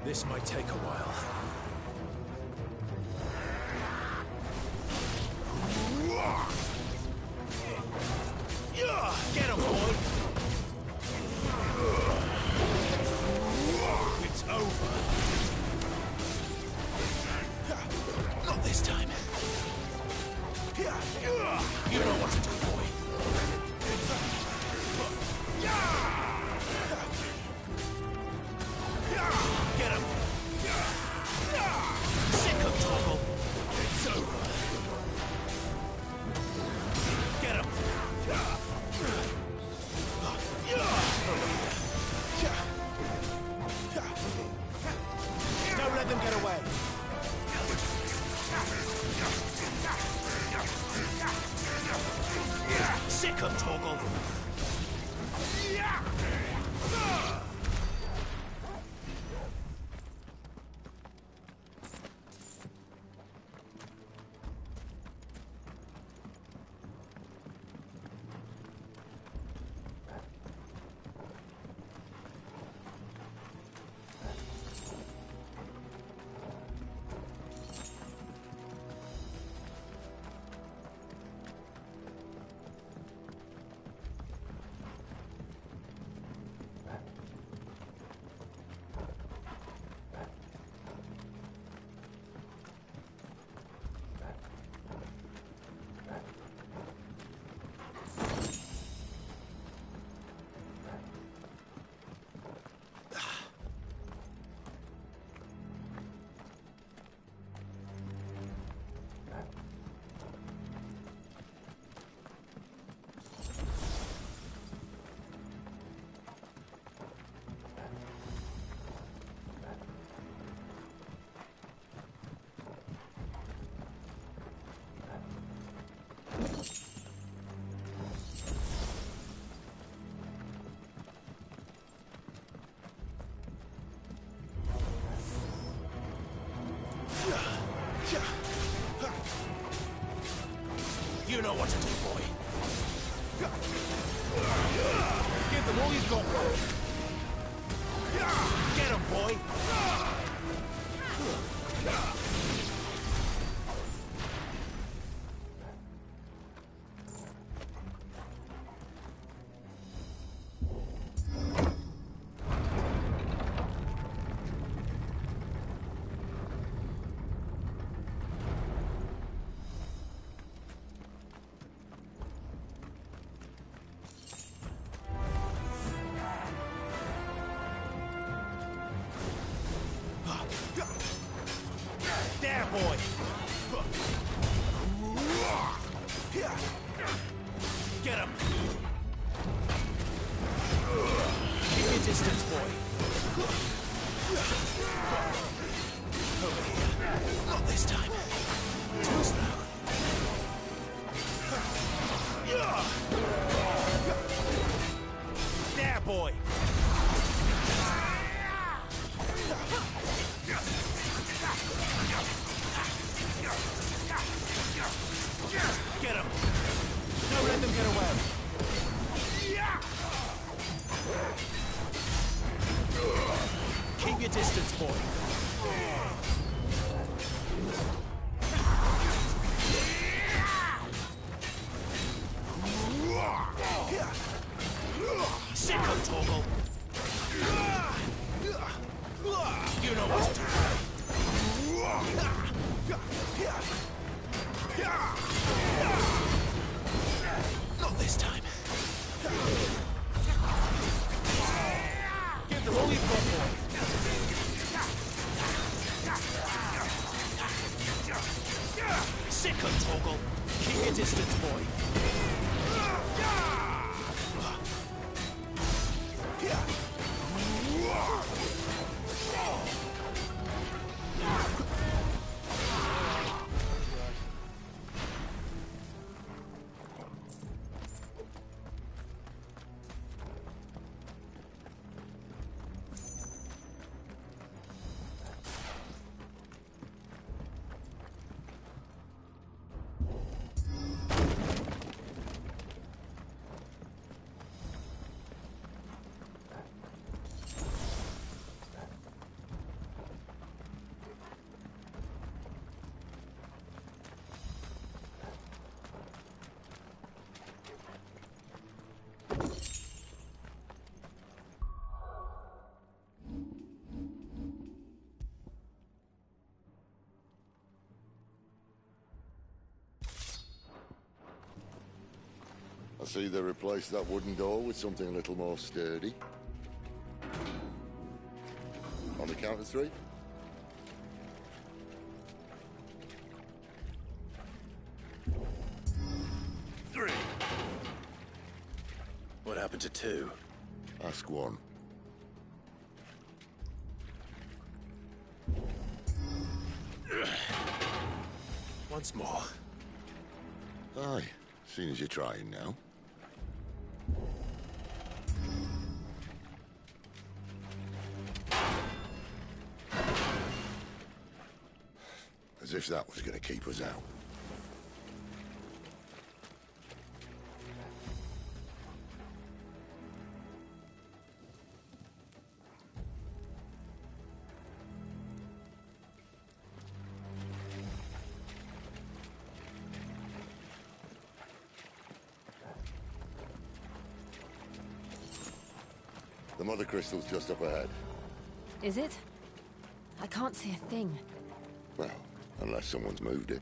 This might take a while. Get him, boy! It's over. Not this time. You know what to do, boy. Get him! Sick of trouble! It's over! Get him! Don't let them get away. Sick of Torgal! You know what to do, boy. Give them all you've got. Get him, boy. There, boy! Get him! Keep your distance, boy. Over here. Not this time. Too slow. There, boy! Get him! Don't let them get away. Keep your distance, boy. Sick of Torgal. You know what to do. Not this time. Give them all you've got, boy. Sick of Torgal. Keep your distance, boy. I see they replaced that wooden door with something a little more sturdy. On the count of 3. What happened to 2? Ask 1. Once more. Aye, seeing as you're trying now. As if that was going to keep us out. The mother crystal's just up ahead. Is it? I can't see a thing. Well, unless someone's moved it.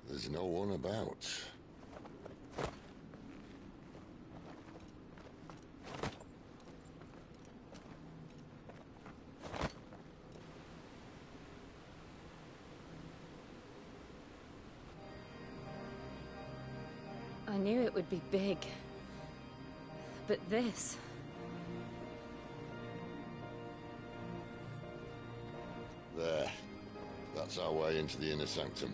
There's no one about. I knew it would be big. But this... There. That's our way into the inner sanctum.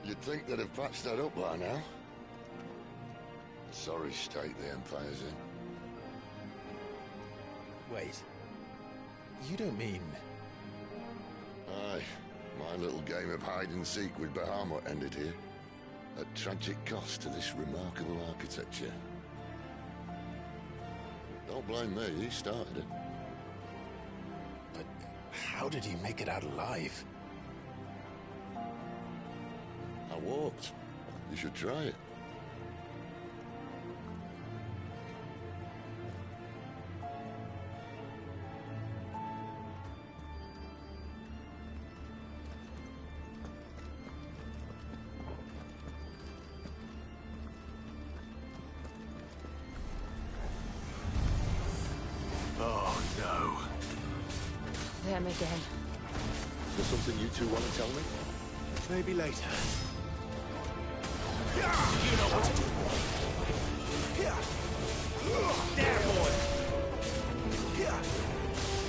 You'd think they'd have patched that up by now. Sorry state the Empire's in. Wait. You don't mean... Aye. My little game of hide-and-seek with Bahamut ended here. At tragic cost to this remarkable architecture. Don't blame me, he started it. But how did he make it out alive? I walked. You should try it. Oh, no. Them again. Is there something you two want to tell me? Maybe later. You know what to do, boy. There, boy.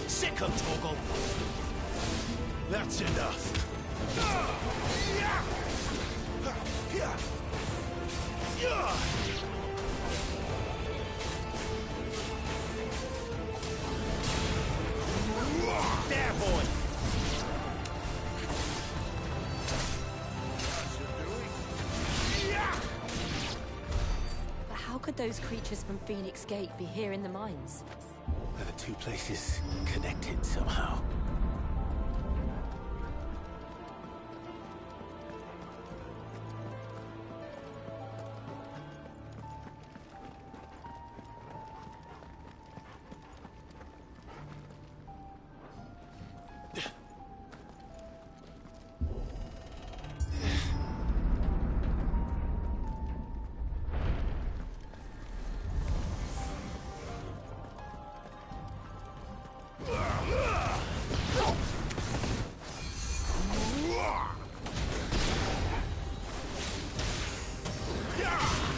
Sick of Torgal. That's enough. There, boy. But how could those creatures from Phoenix Gate be here in the mines? Are the two places connected somehow?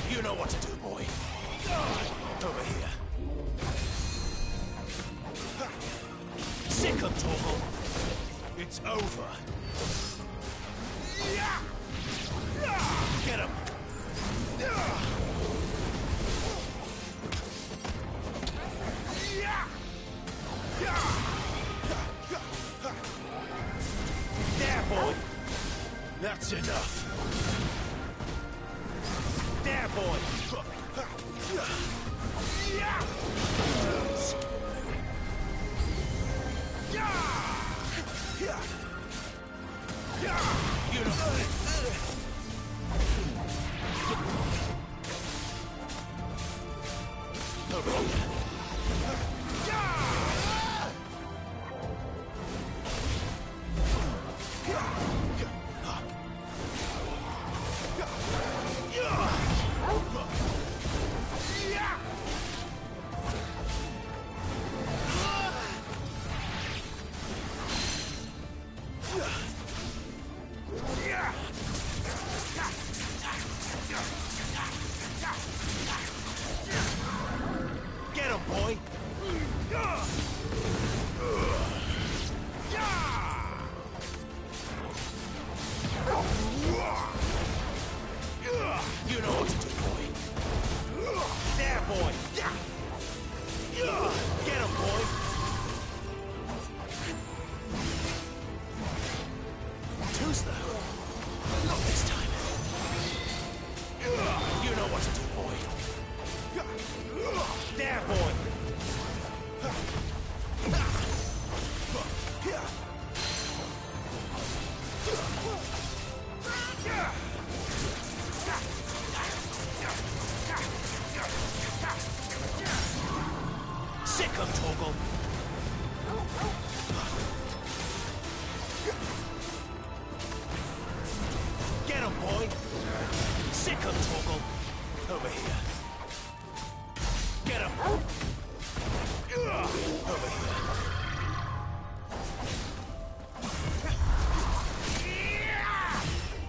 You know what to do, boy. Over here. Sick of Torgal. It's over. Get him. That's enough. There, boy! You Get him, boy! You know what to do, boy. There, boy! Get him, boy! Too slow. Not this time. You know what to do, boy. There, boy! Sick of Torgal! Get him, boy! Sick of Torgal! Over here. Get him! Over here.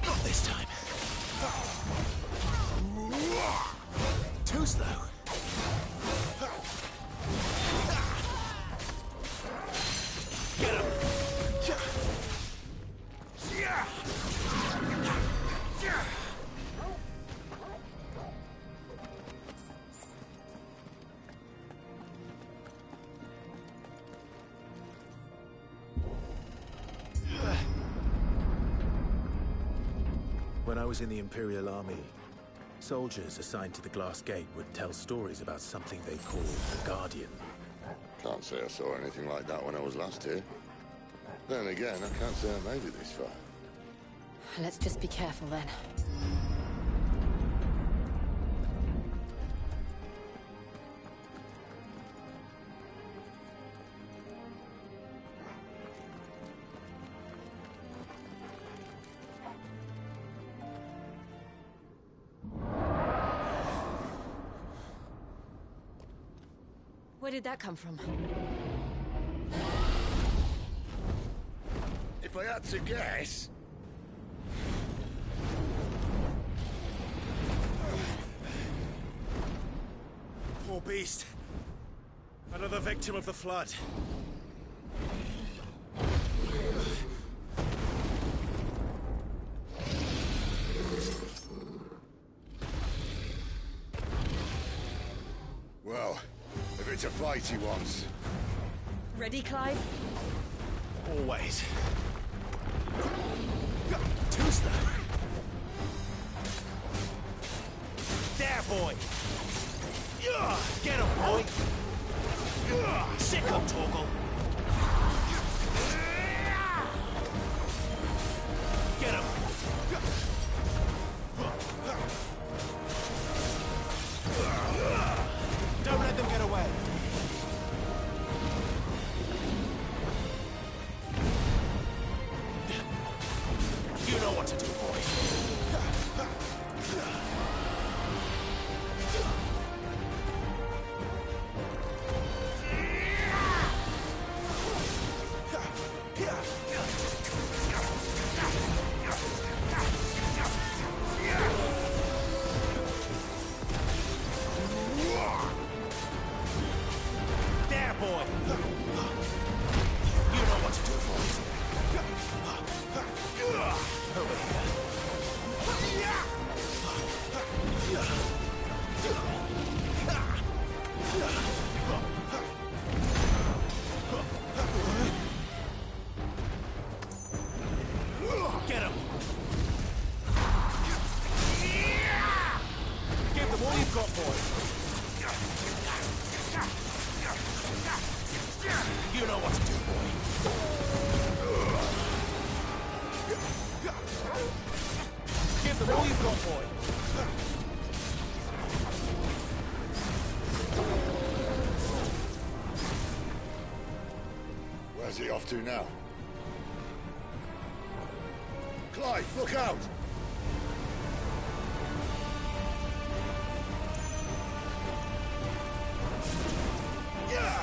Not this time. Too slow. Get him! When I was in the Imperial Army, soldiers assigned to the Glass Gate would tell stories about something they called the Guardian. Can't say I saw anything like that when I was last here. Then again, I can't say I made it this far. Let's just be careful then. Where did that come from? If I had to guess... Poor beast. Another victim of the flood. Well, if it's a fight he wants... Ready, Clive? Always. Too slow. There, boy! Get him, boy! Sick of Torgal! Get him! Don't let them get away. You know what to do, boy. all you've got, boy. Where's he off to now? Clive, look out!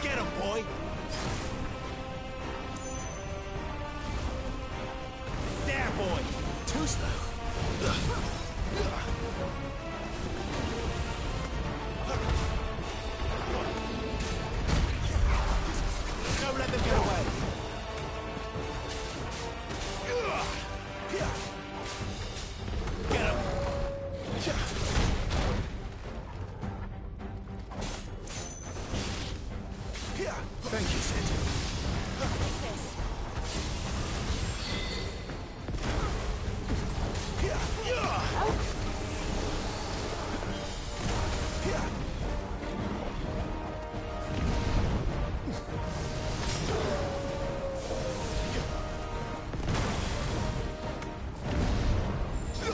Get him, boy! There, boy! Too slow. Don't let them get away. Get him. Thank you, Sid.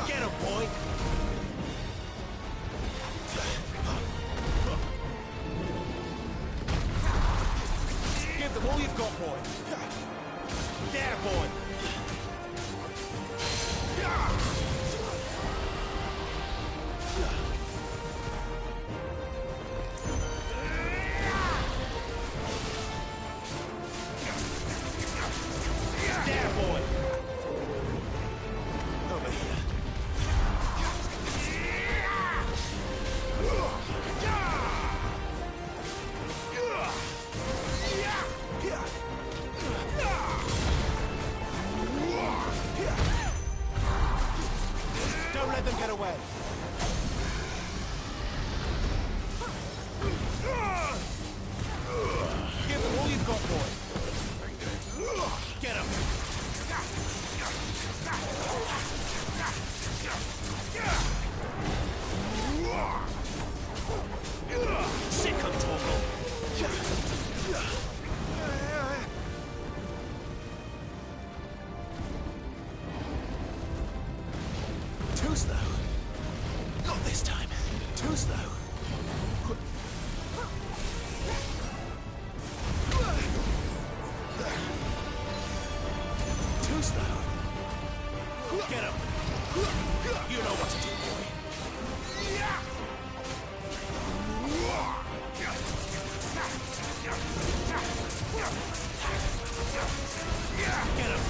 Get him, boy! Give them all you've got, boy! There, boy! There, boy! Over here. Don't let them get away. Give them all you've got, boy. Get him. Sick of Torgal. Too slow. Not this time. Too slow. Too slow. Get him. You know what to do, boy. Get him.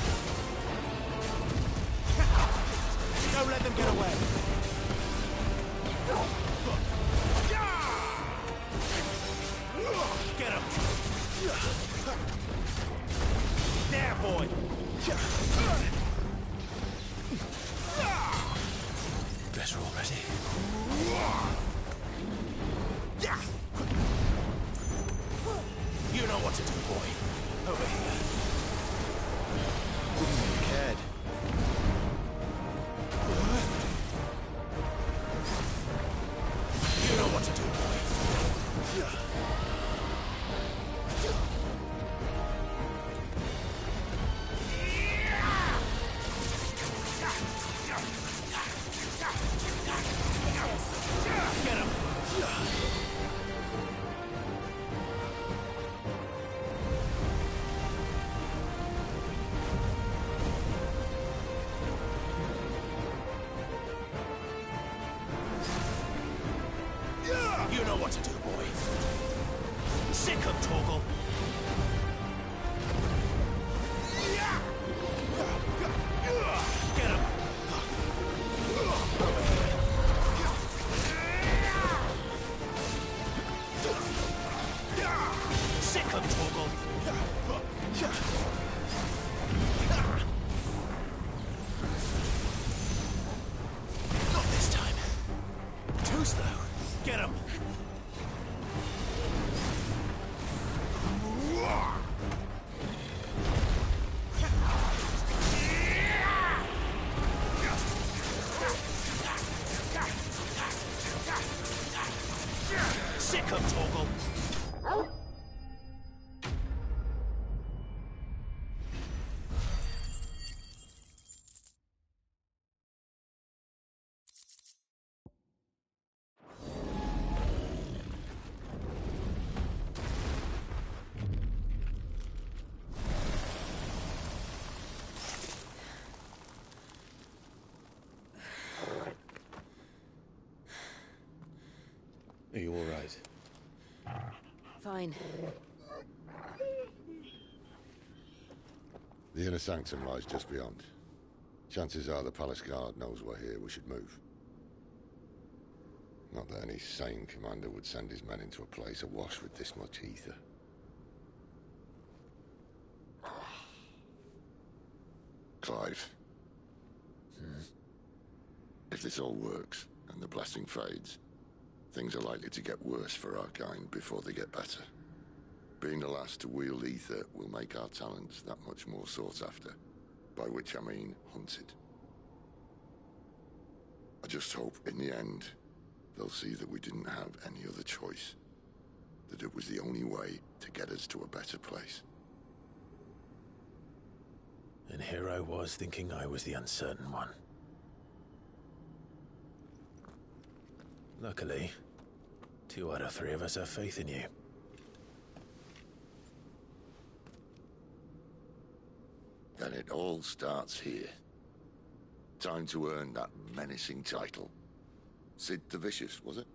Don't let them get away. Get him. There, boy. Better already. You know what to do, boy. Over here. Wouldn't have cared. You know what to do, boy. Are you all right? Fine. The inner sanctum lies just beyond. Chances are the palace guard knows we're here. We should move. Not that any sane commander would send his men into a place awash with this much ether. Clive. If this all works, and the blessing fades, things are likely to get worse for our kind before they get better. Being the last to wield ether will make our talents that much more sought after, by which I mean hunted. I just hope, in the end, they'll see that we didn't have any other choice. That it was the only way to get us to a better place. And here I was thinking I was the uncertain one. Luckily, 2 out of 3 of us have faith in you. Then it all starts here. Time to earn that menacing title. Sid the Vicious, was it?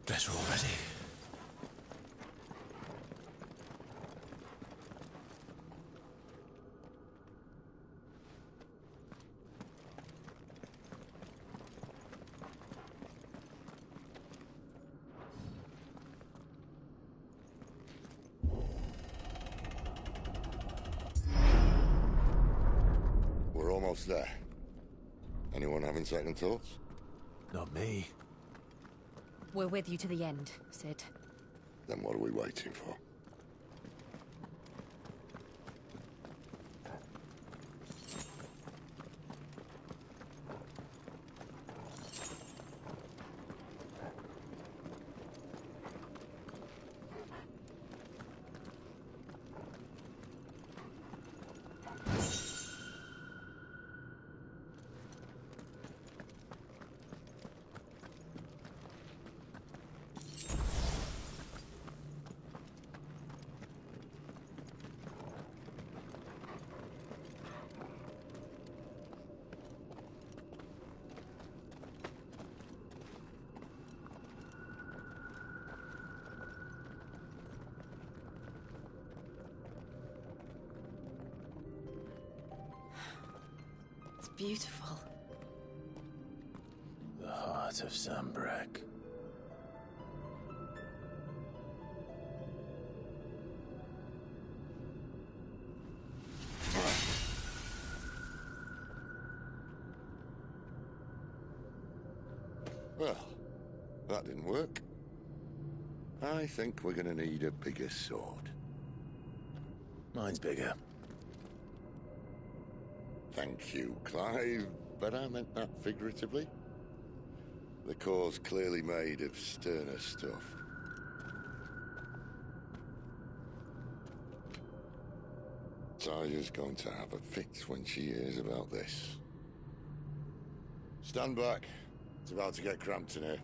Better already. We're almost there. Anyone having second thoughts? Not me. We're with you to the end, Sid. Then what are we waiting for? Beautiful. The heart of Sambrek. Well, that didn't work. I think we're gonna need a bigger sword. Mine's bigger. Thank you, Clive, but I meant that figuratively. The core's clearly made of sterner stuff. Taya's going to have a fit when she hears about this. Stand back. It's about to get cramped in here.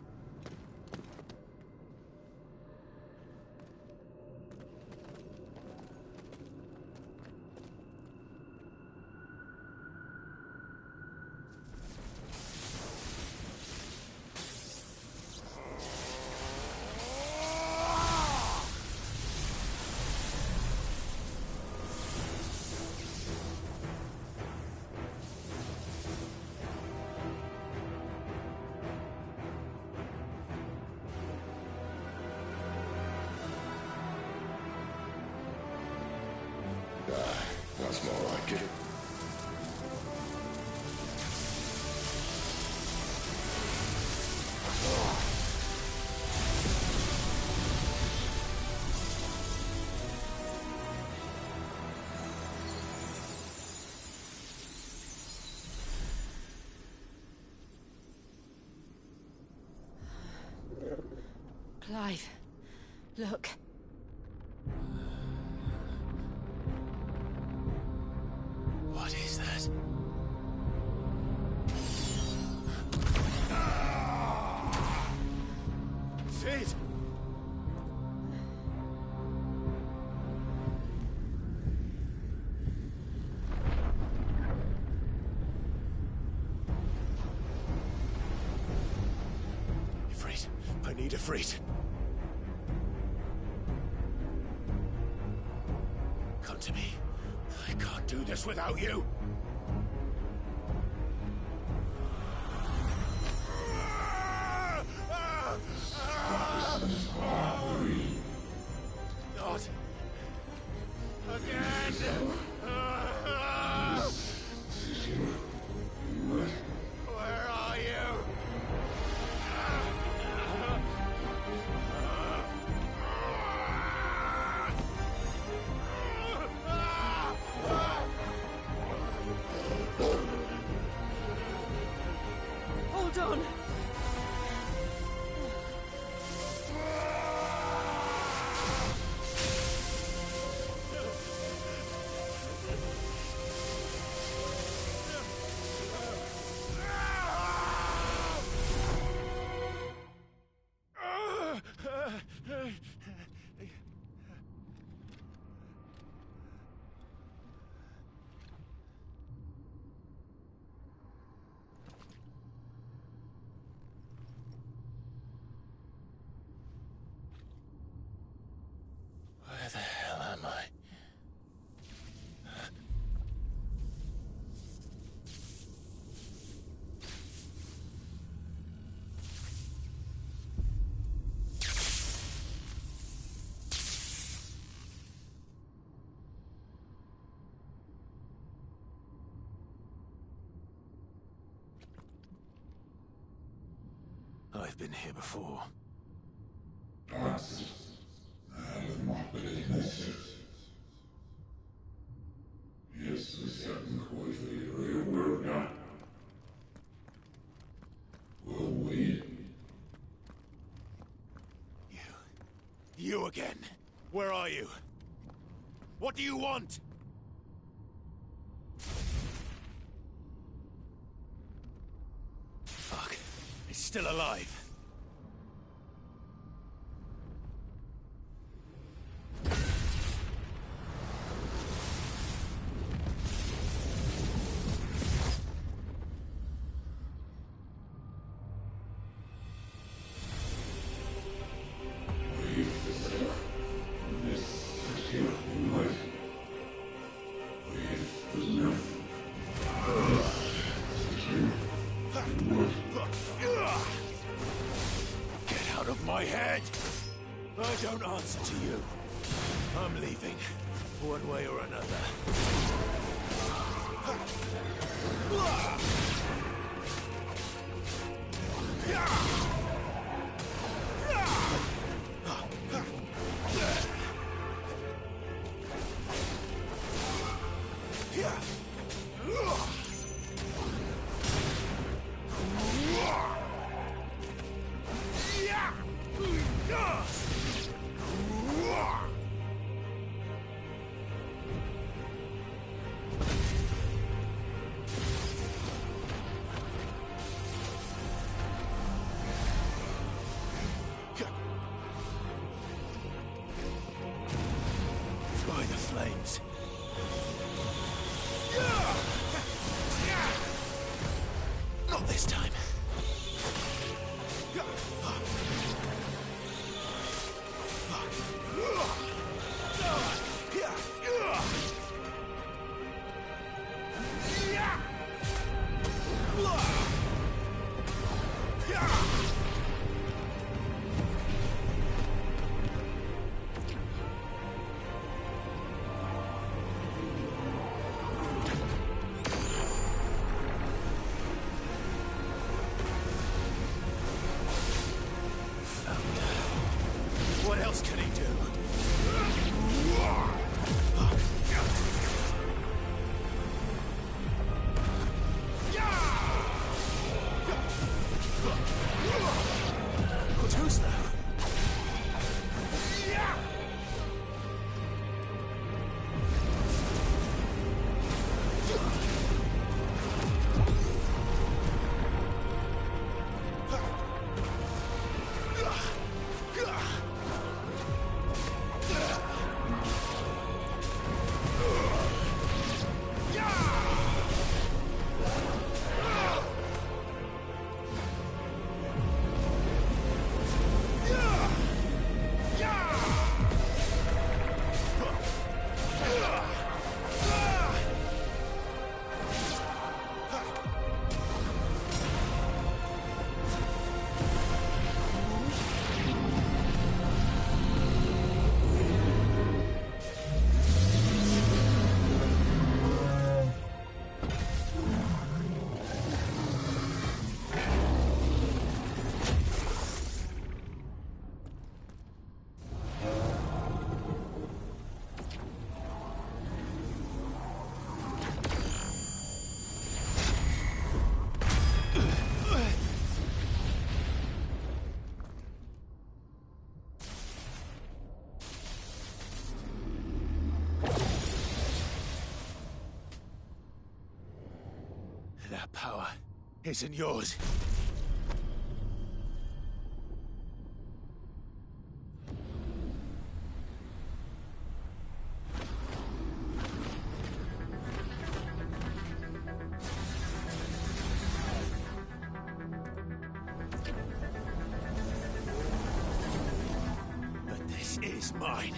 That's more like it. Clive, look. What is that? Sid! I need a Ifrit. Come to me. I can't do this without you. Not again. Where are you? Hold on. Where the hell am I? I've been here before. You again. Where are you? What do you want? Fuck. He's still alive. Get out of my head! I don't answer to you. I'm leaving, one way or another. By the flames. Not this time. What else can he do? But who's that? That power isn't yours. But this is mine.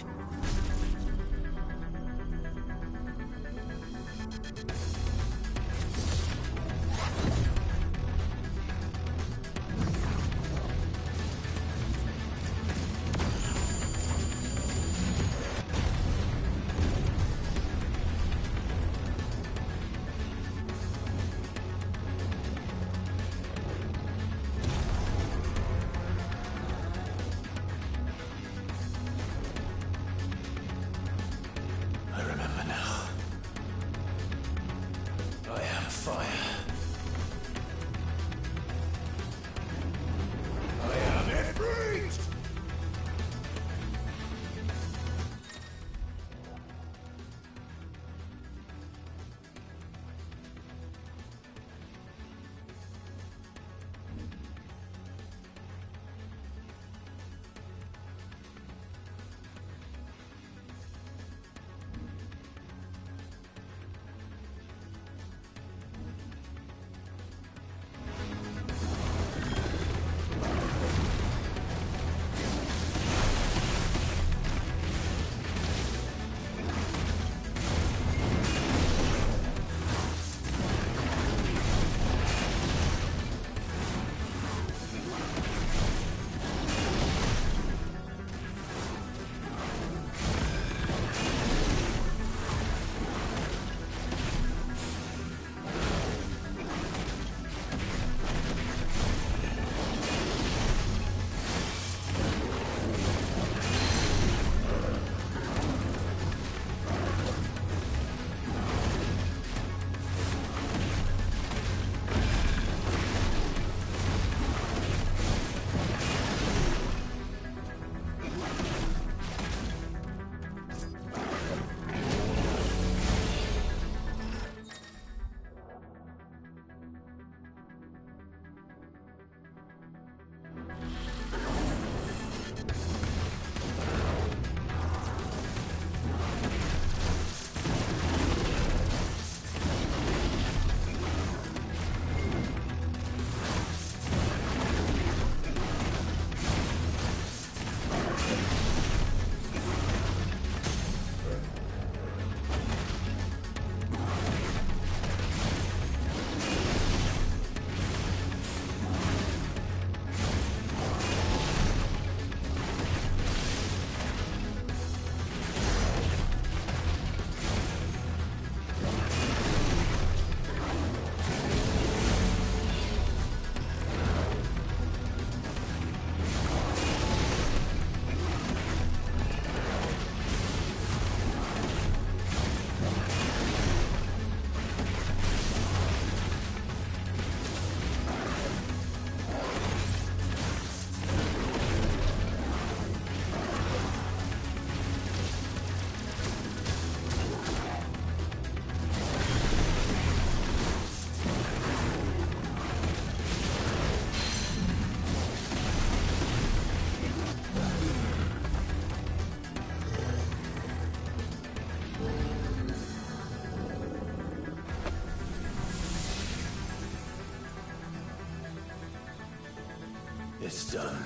I remember now. I am fire. I am everything! It's done.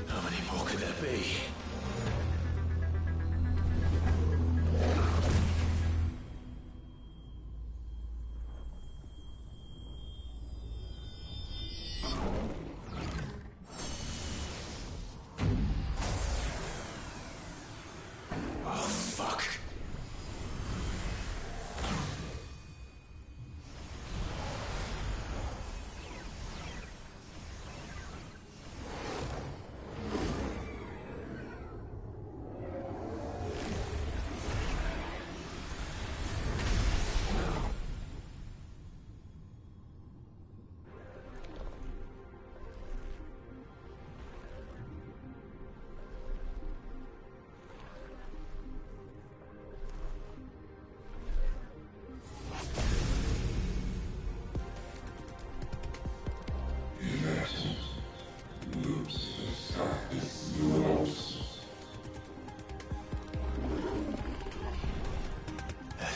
How many more could there be?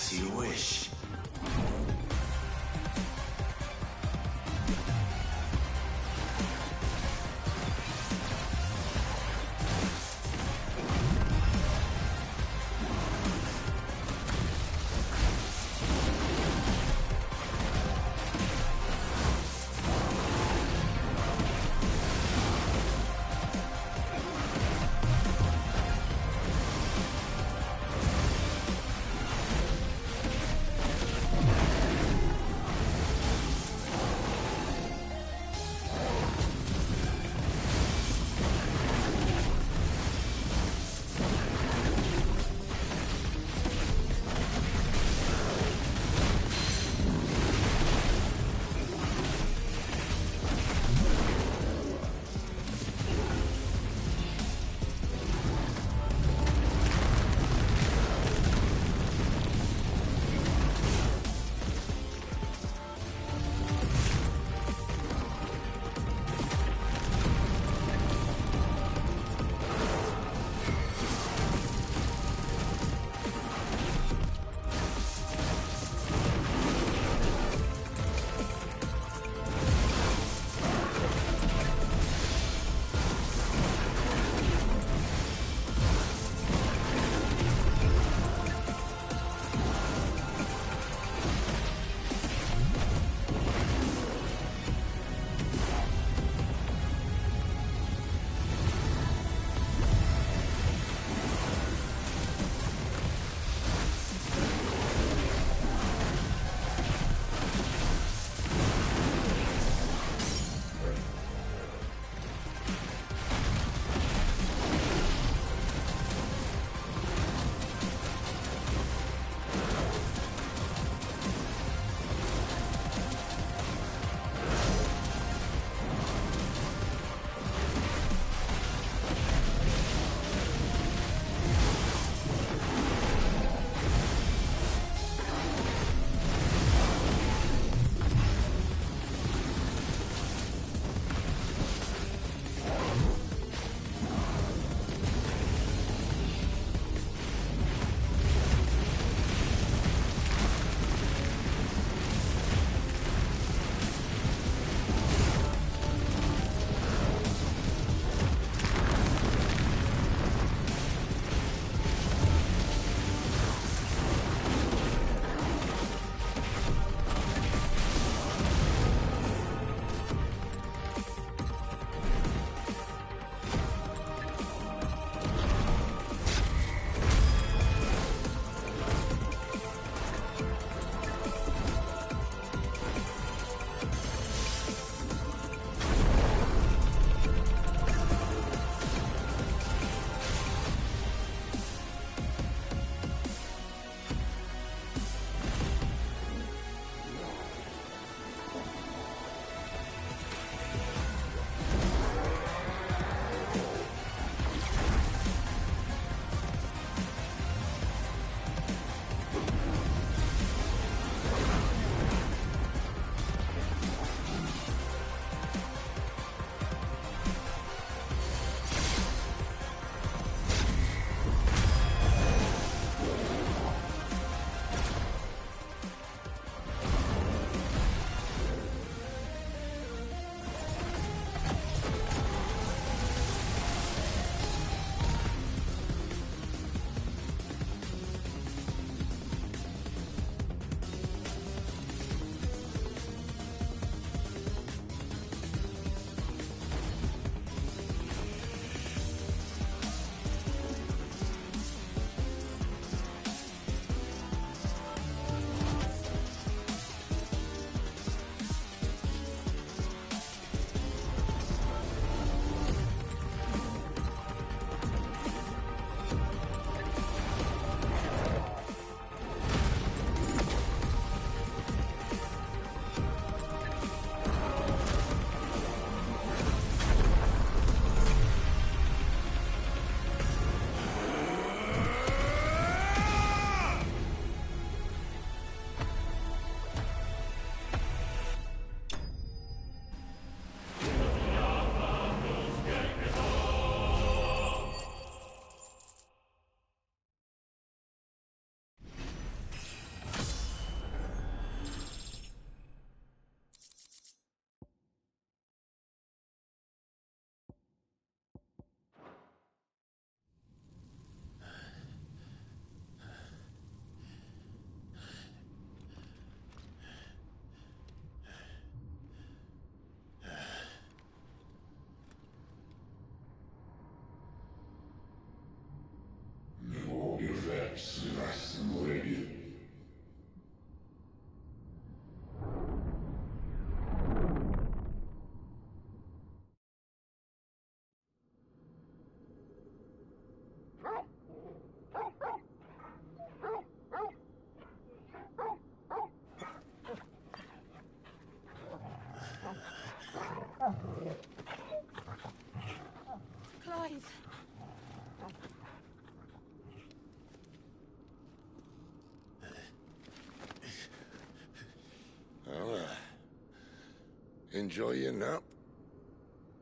As you wish. Enjoy your nap?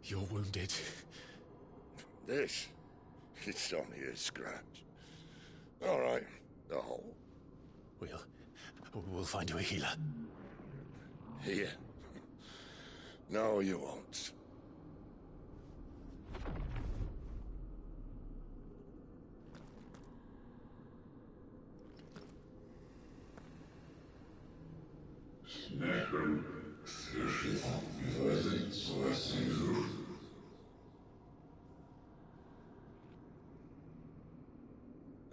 You're wounded. This? It's only a scratch. All right, the hole. We'll find you a healer. Here. No, you won't.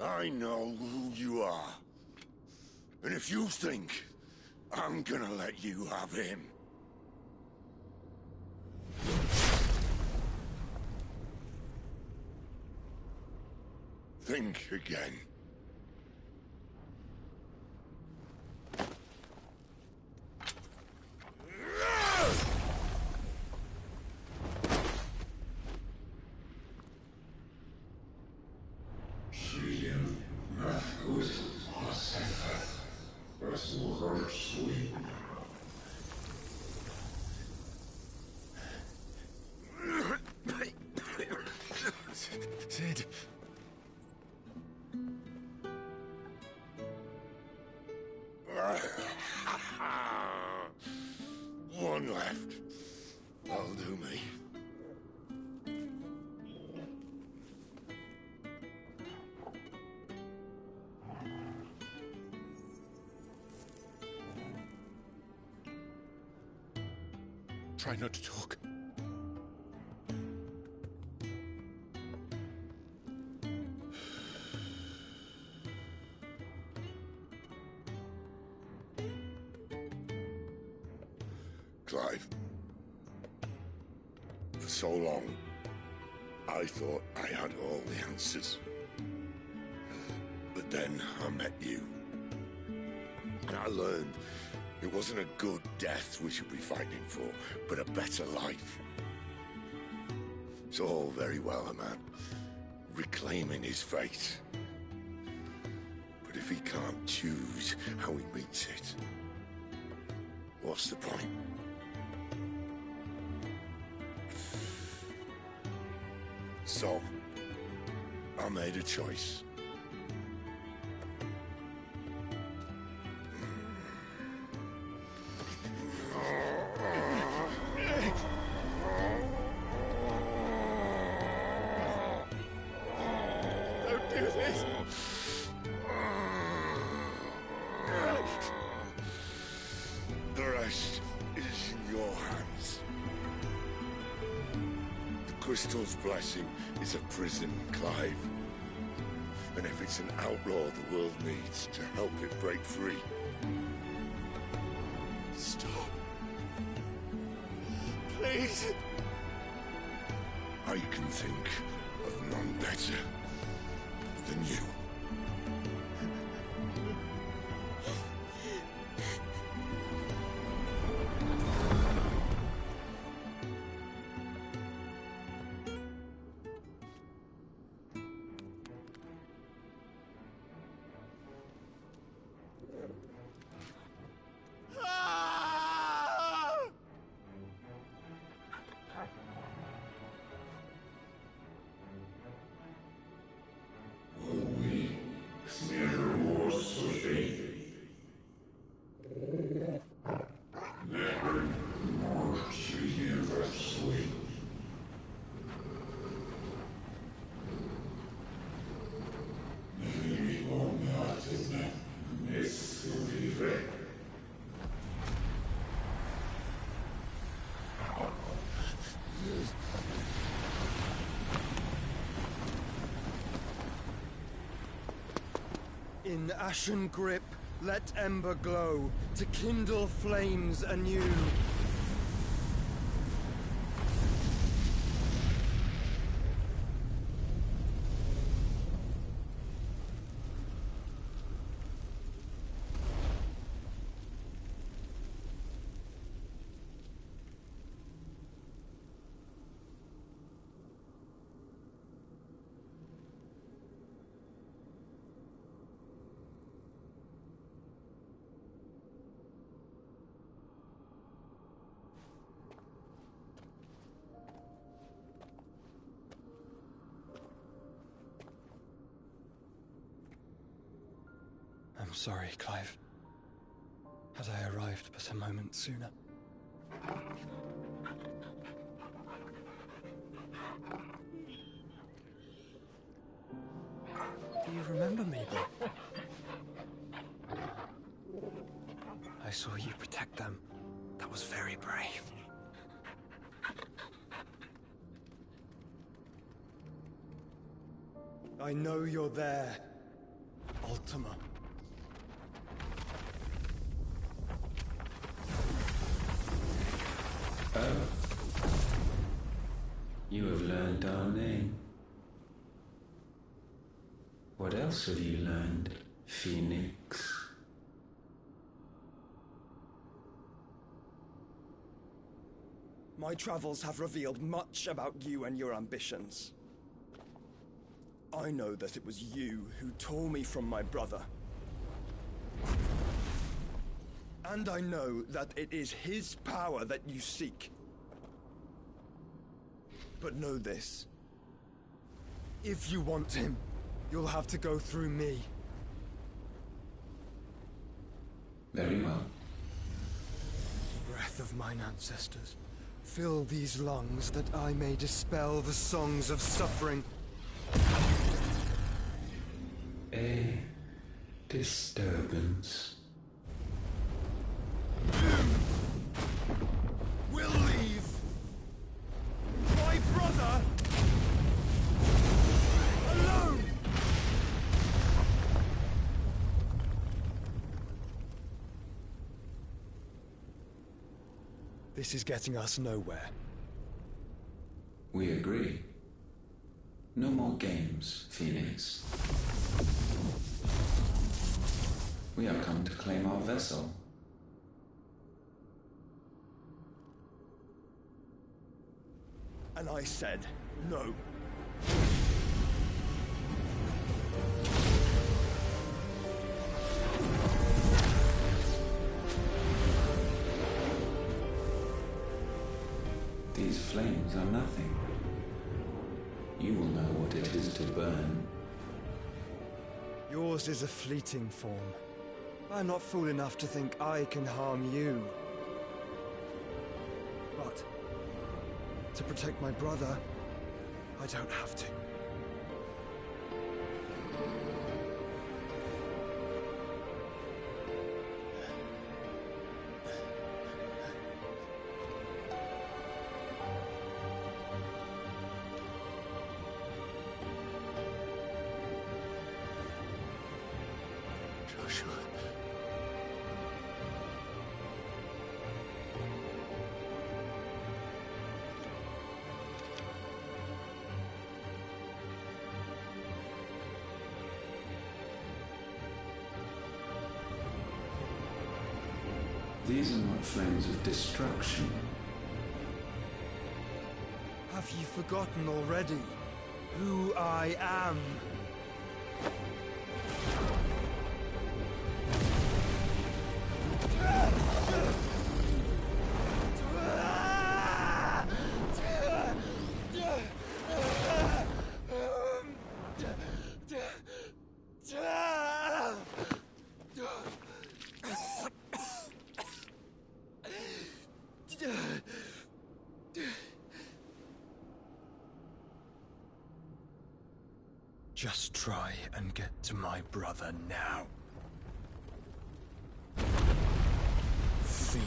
I know who you are. And if you think I'm gonna let you have him... think again. Sid. One left. That'll do me. Try not to talk. Clive. For so long, I thought I had all the answers. But then I met you. And I learned it wasn't a good death we should be fighting for, but a better life. It's all very well, a man reclaiming his fate. But if he can't choose how he meets it, what's the point? So, I made a choice. Don't do this! The rest is in your hands. The Crystal's blessing is a prison, Clive. And if it's an outlaw the world needs to help it break free... Stop. Please. I can think of none better than you. In ashen grip, let ember glow, to kindle flames anew. I'm sorry, Clive. Had I arrived but a moment sooner. Do you remember me, boy? I saw you protect them. That was very brave. I know you're there, Ultima. Oh. You have learned our name. What else have you learned, Phoenix? My travels have revealed much about you and your ambitions. I know that it was you who tore me from my brother. And I know that it is his power that you seek. But know this. If you want him, you'll have to go through me. Very well. Breath of mine ancestors, fill these lungs that I may dispel the songs of suffering. A disturbance. We'll leave. My brother alone. This is getting us nowhere. We agree. No more games, Phoenix. We have come to claim our vessel. And I said no. These flames are nothing. You will know what it is to burn. Yours is a fleeting form. I'm not fool enough to think I can harm you. But to protect my brother, I don't have to. Joshua. These are not flames of destruction. Have you forgotten already who I am? Just try and get to my brother now. Fiend.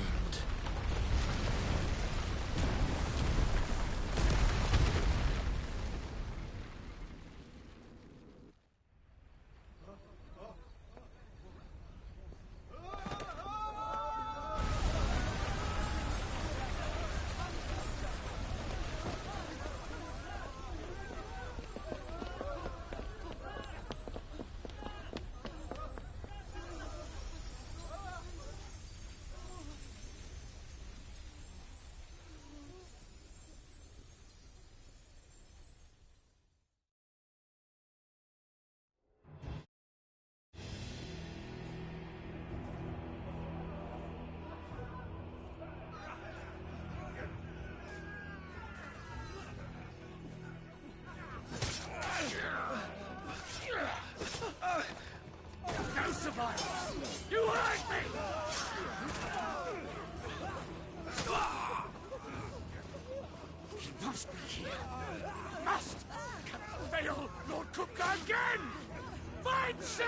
Sid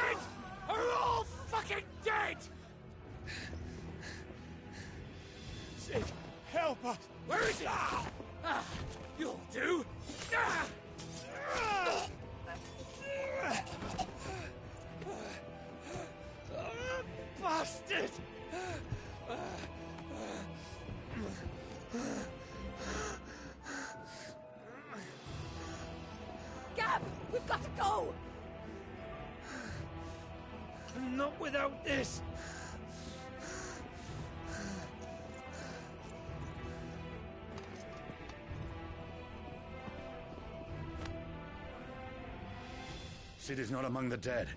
are all fucking dead! Sid, help us! Where is he? You'll do! Bastard! Gab, we've got to go! Not without this! Sid is not among the dead.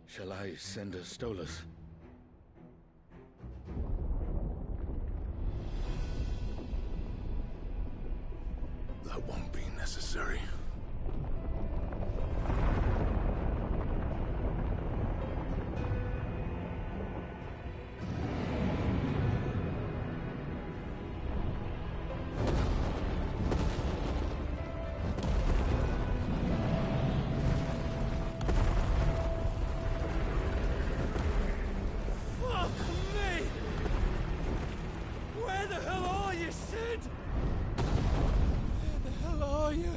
Shall I send a Stolas? That won't be necessary. Fuck me! Where the hell are you, Sid? Where the hell are you?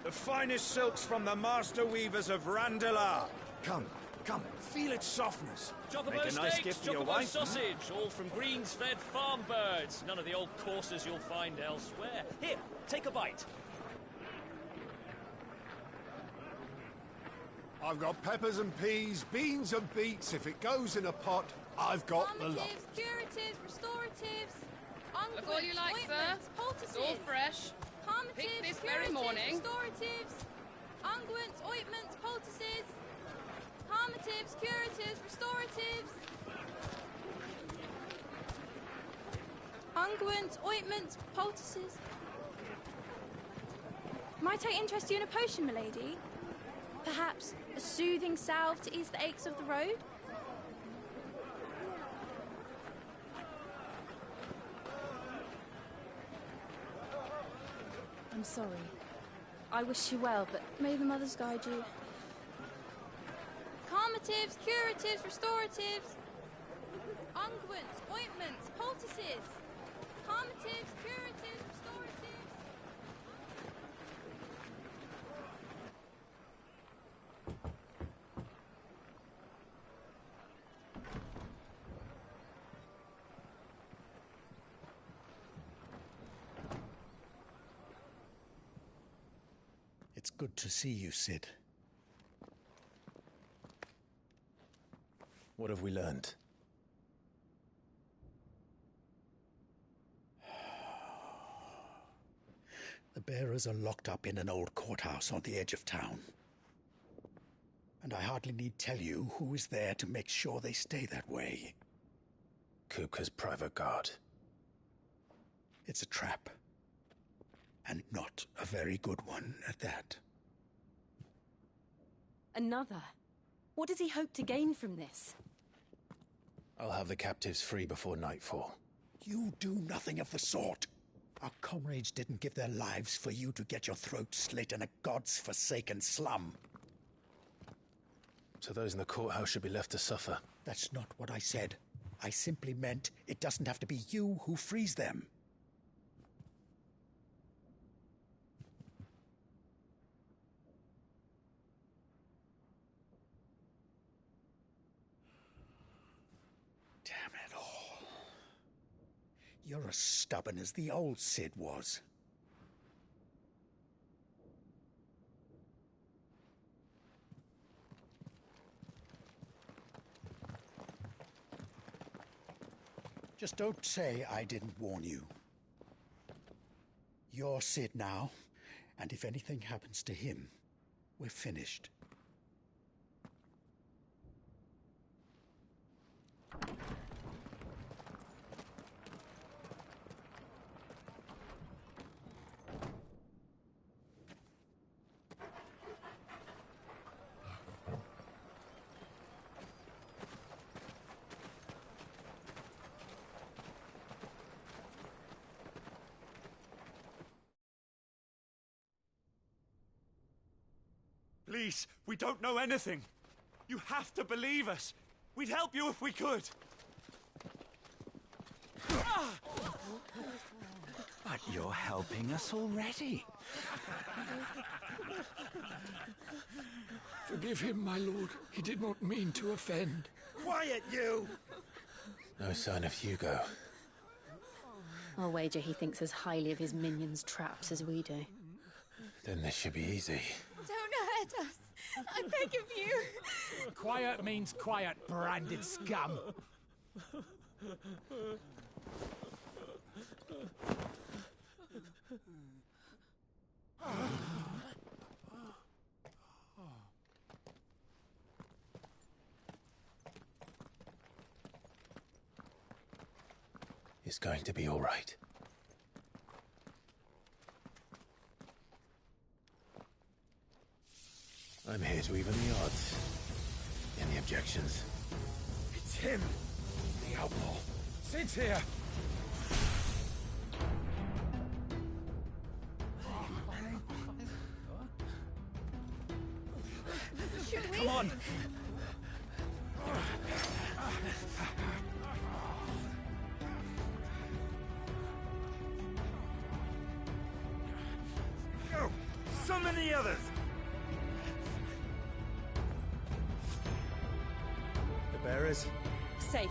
The finest silks from the master weavers of Randalar. Come, come, feel its softness. Chocobo Make a nice steaks, gift for your chocobo wife. sausage, all from greens-fed farm birds. None of the old courses you'll find elsewhere. Here, take a bite. I've got peppers and peas, beans and beets. If it goes in a pot, I've got the lot. Calmatives, curatives, restoratives, Look all you like, ointments, sir. poultices. It's all fresh. Calmatives, Picked this very curatives, morning. restoratives, unguents, ointments, poultices. Calmatives, curatives, restoratives. Unguents, ointments, poultices. Might I interest you in a potion, milady? Perhaps a soothing salve to ease the aches of the road? I'm sorry. I wish you well, but may the mothers guide you. Calmatives, curatives, restoratives. Unguents, ointments, poultices. Calmatives, curatives, restoratives. It's good to see you, Sid. What have we learned? The bearers are locked up in an old courthouse on the edge of town. And I hardly need tell you who is there to make sure they stay that way. Kupka's private guard. It's a trap. And not a very good one at that. Another? What does he hope to gain from this? I'll have the captives free before nightfall. You do nothing of the sort. Our comrades didn't give their lives for you to get your throat slit in a god's forsaken slum. So those in the courthouse should be left to suffer. That's not what I said. I simply meant it doesn't have to be you who frees them. Damn it all. You're as stubborn as the old Sid was. Just don't say I didn't warn you. You're Sid now, and if anything happens to him, we're finished. Please, we don't know anything. You have to believe us. We'd help you if we could. But you're helping us already. Forgive him, my lord. He did not mean to offend. Quiet, you! No sign of Hugo. I'll wager he thinks as highly of his minions' traps as we do. Then this should be easy. Don't hurt us. I beg of you. Quiet means quiet, branded scum. It's going to be all right. I'm here to even the odds. Any objections? It's him, the outlaw. Sit here. Come on. Go! Summon the others! The bearers? Safe.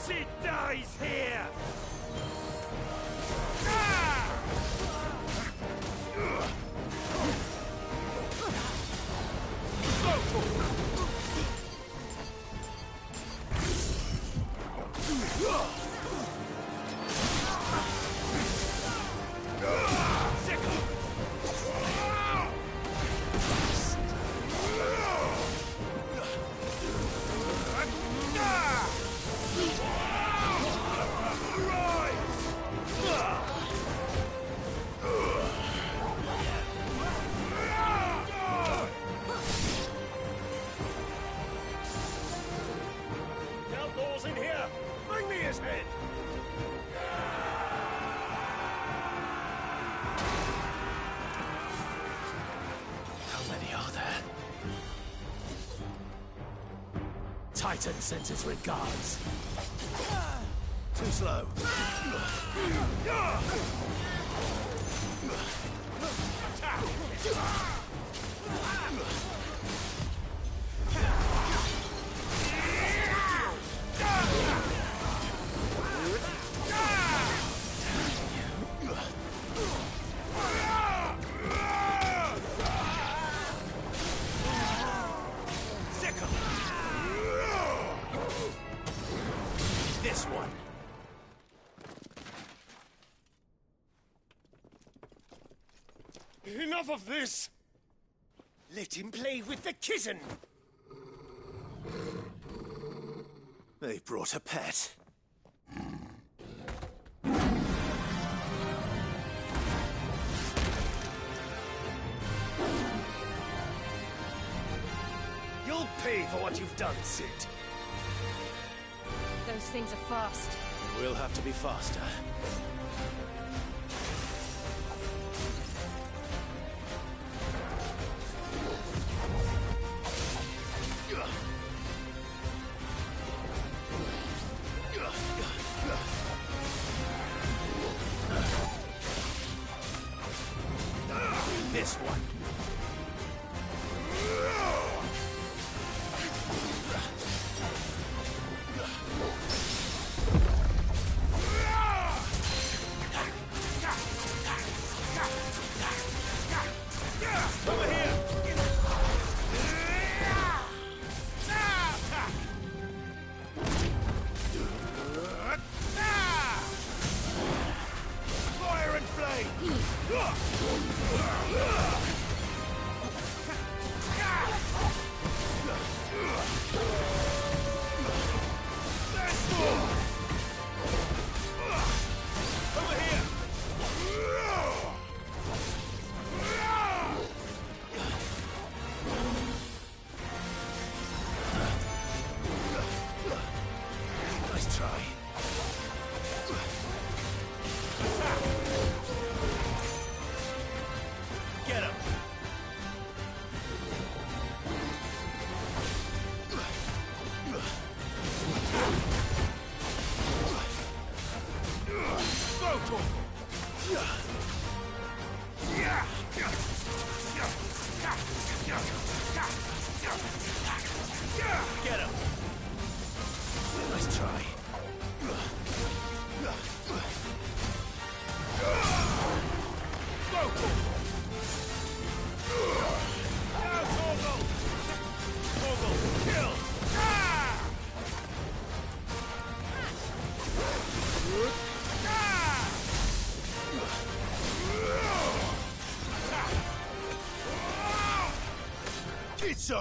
She dies here! Outlaws in here! Bring me his head! How many are there? Titan sends his regards. Too slow. This one. Enough of this! Let him play with the kitten. They've brought a pet. You'll pay for what you've done, Sid. Those things are fast. We'll have to be faster. This one.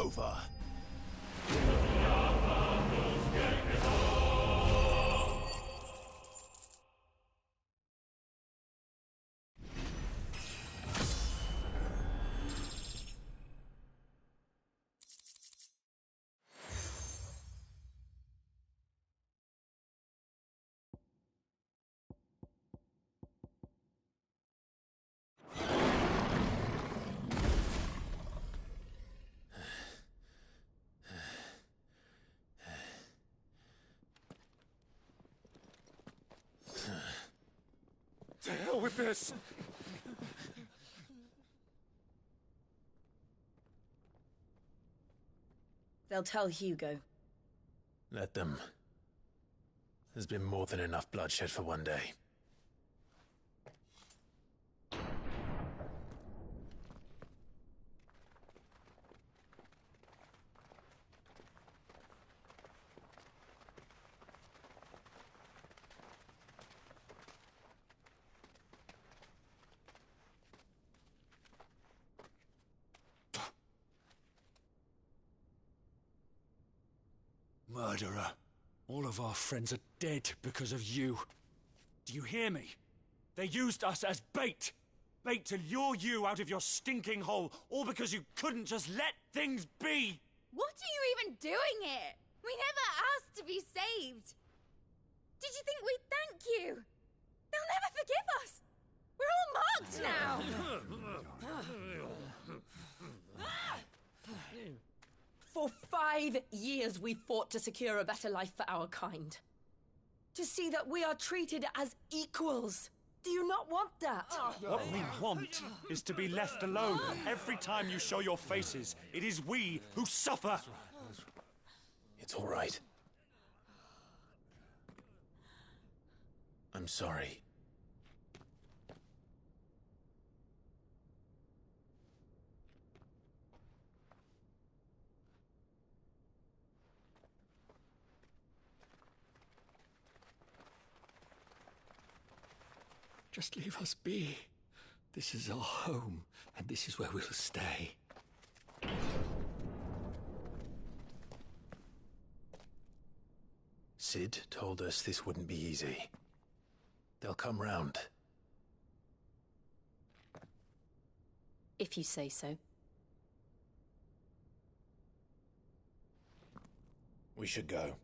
over. To hell with this! They'll tell Hugo. Let them. There's been more than enough bloodshed for one day. Murderer. All of our friends are dead because of you. Do you hear me? They used us as bait. Bait to lure you out of your stinking hole, all because you couldn't just let things be. What are you even doing here? We never asked to be saved. Did you think we'd thank you? They'll never forgive us. We're all marked now. For 5 years we fought to secure a better life for our kind. To see that we are treated as equals. Do you not want that? What we want is to be left alone. Every time you show your faces, it is we who suffer. It's all right. I'm sorry. Just leave us be. This is our home, and this is where we'll stay. Sid told us this wouldn't be easy. They'll come round. If you say so. We should go.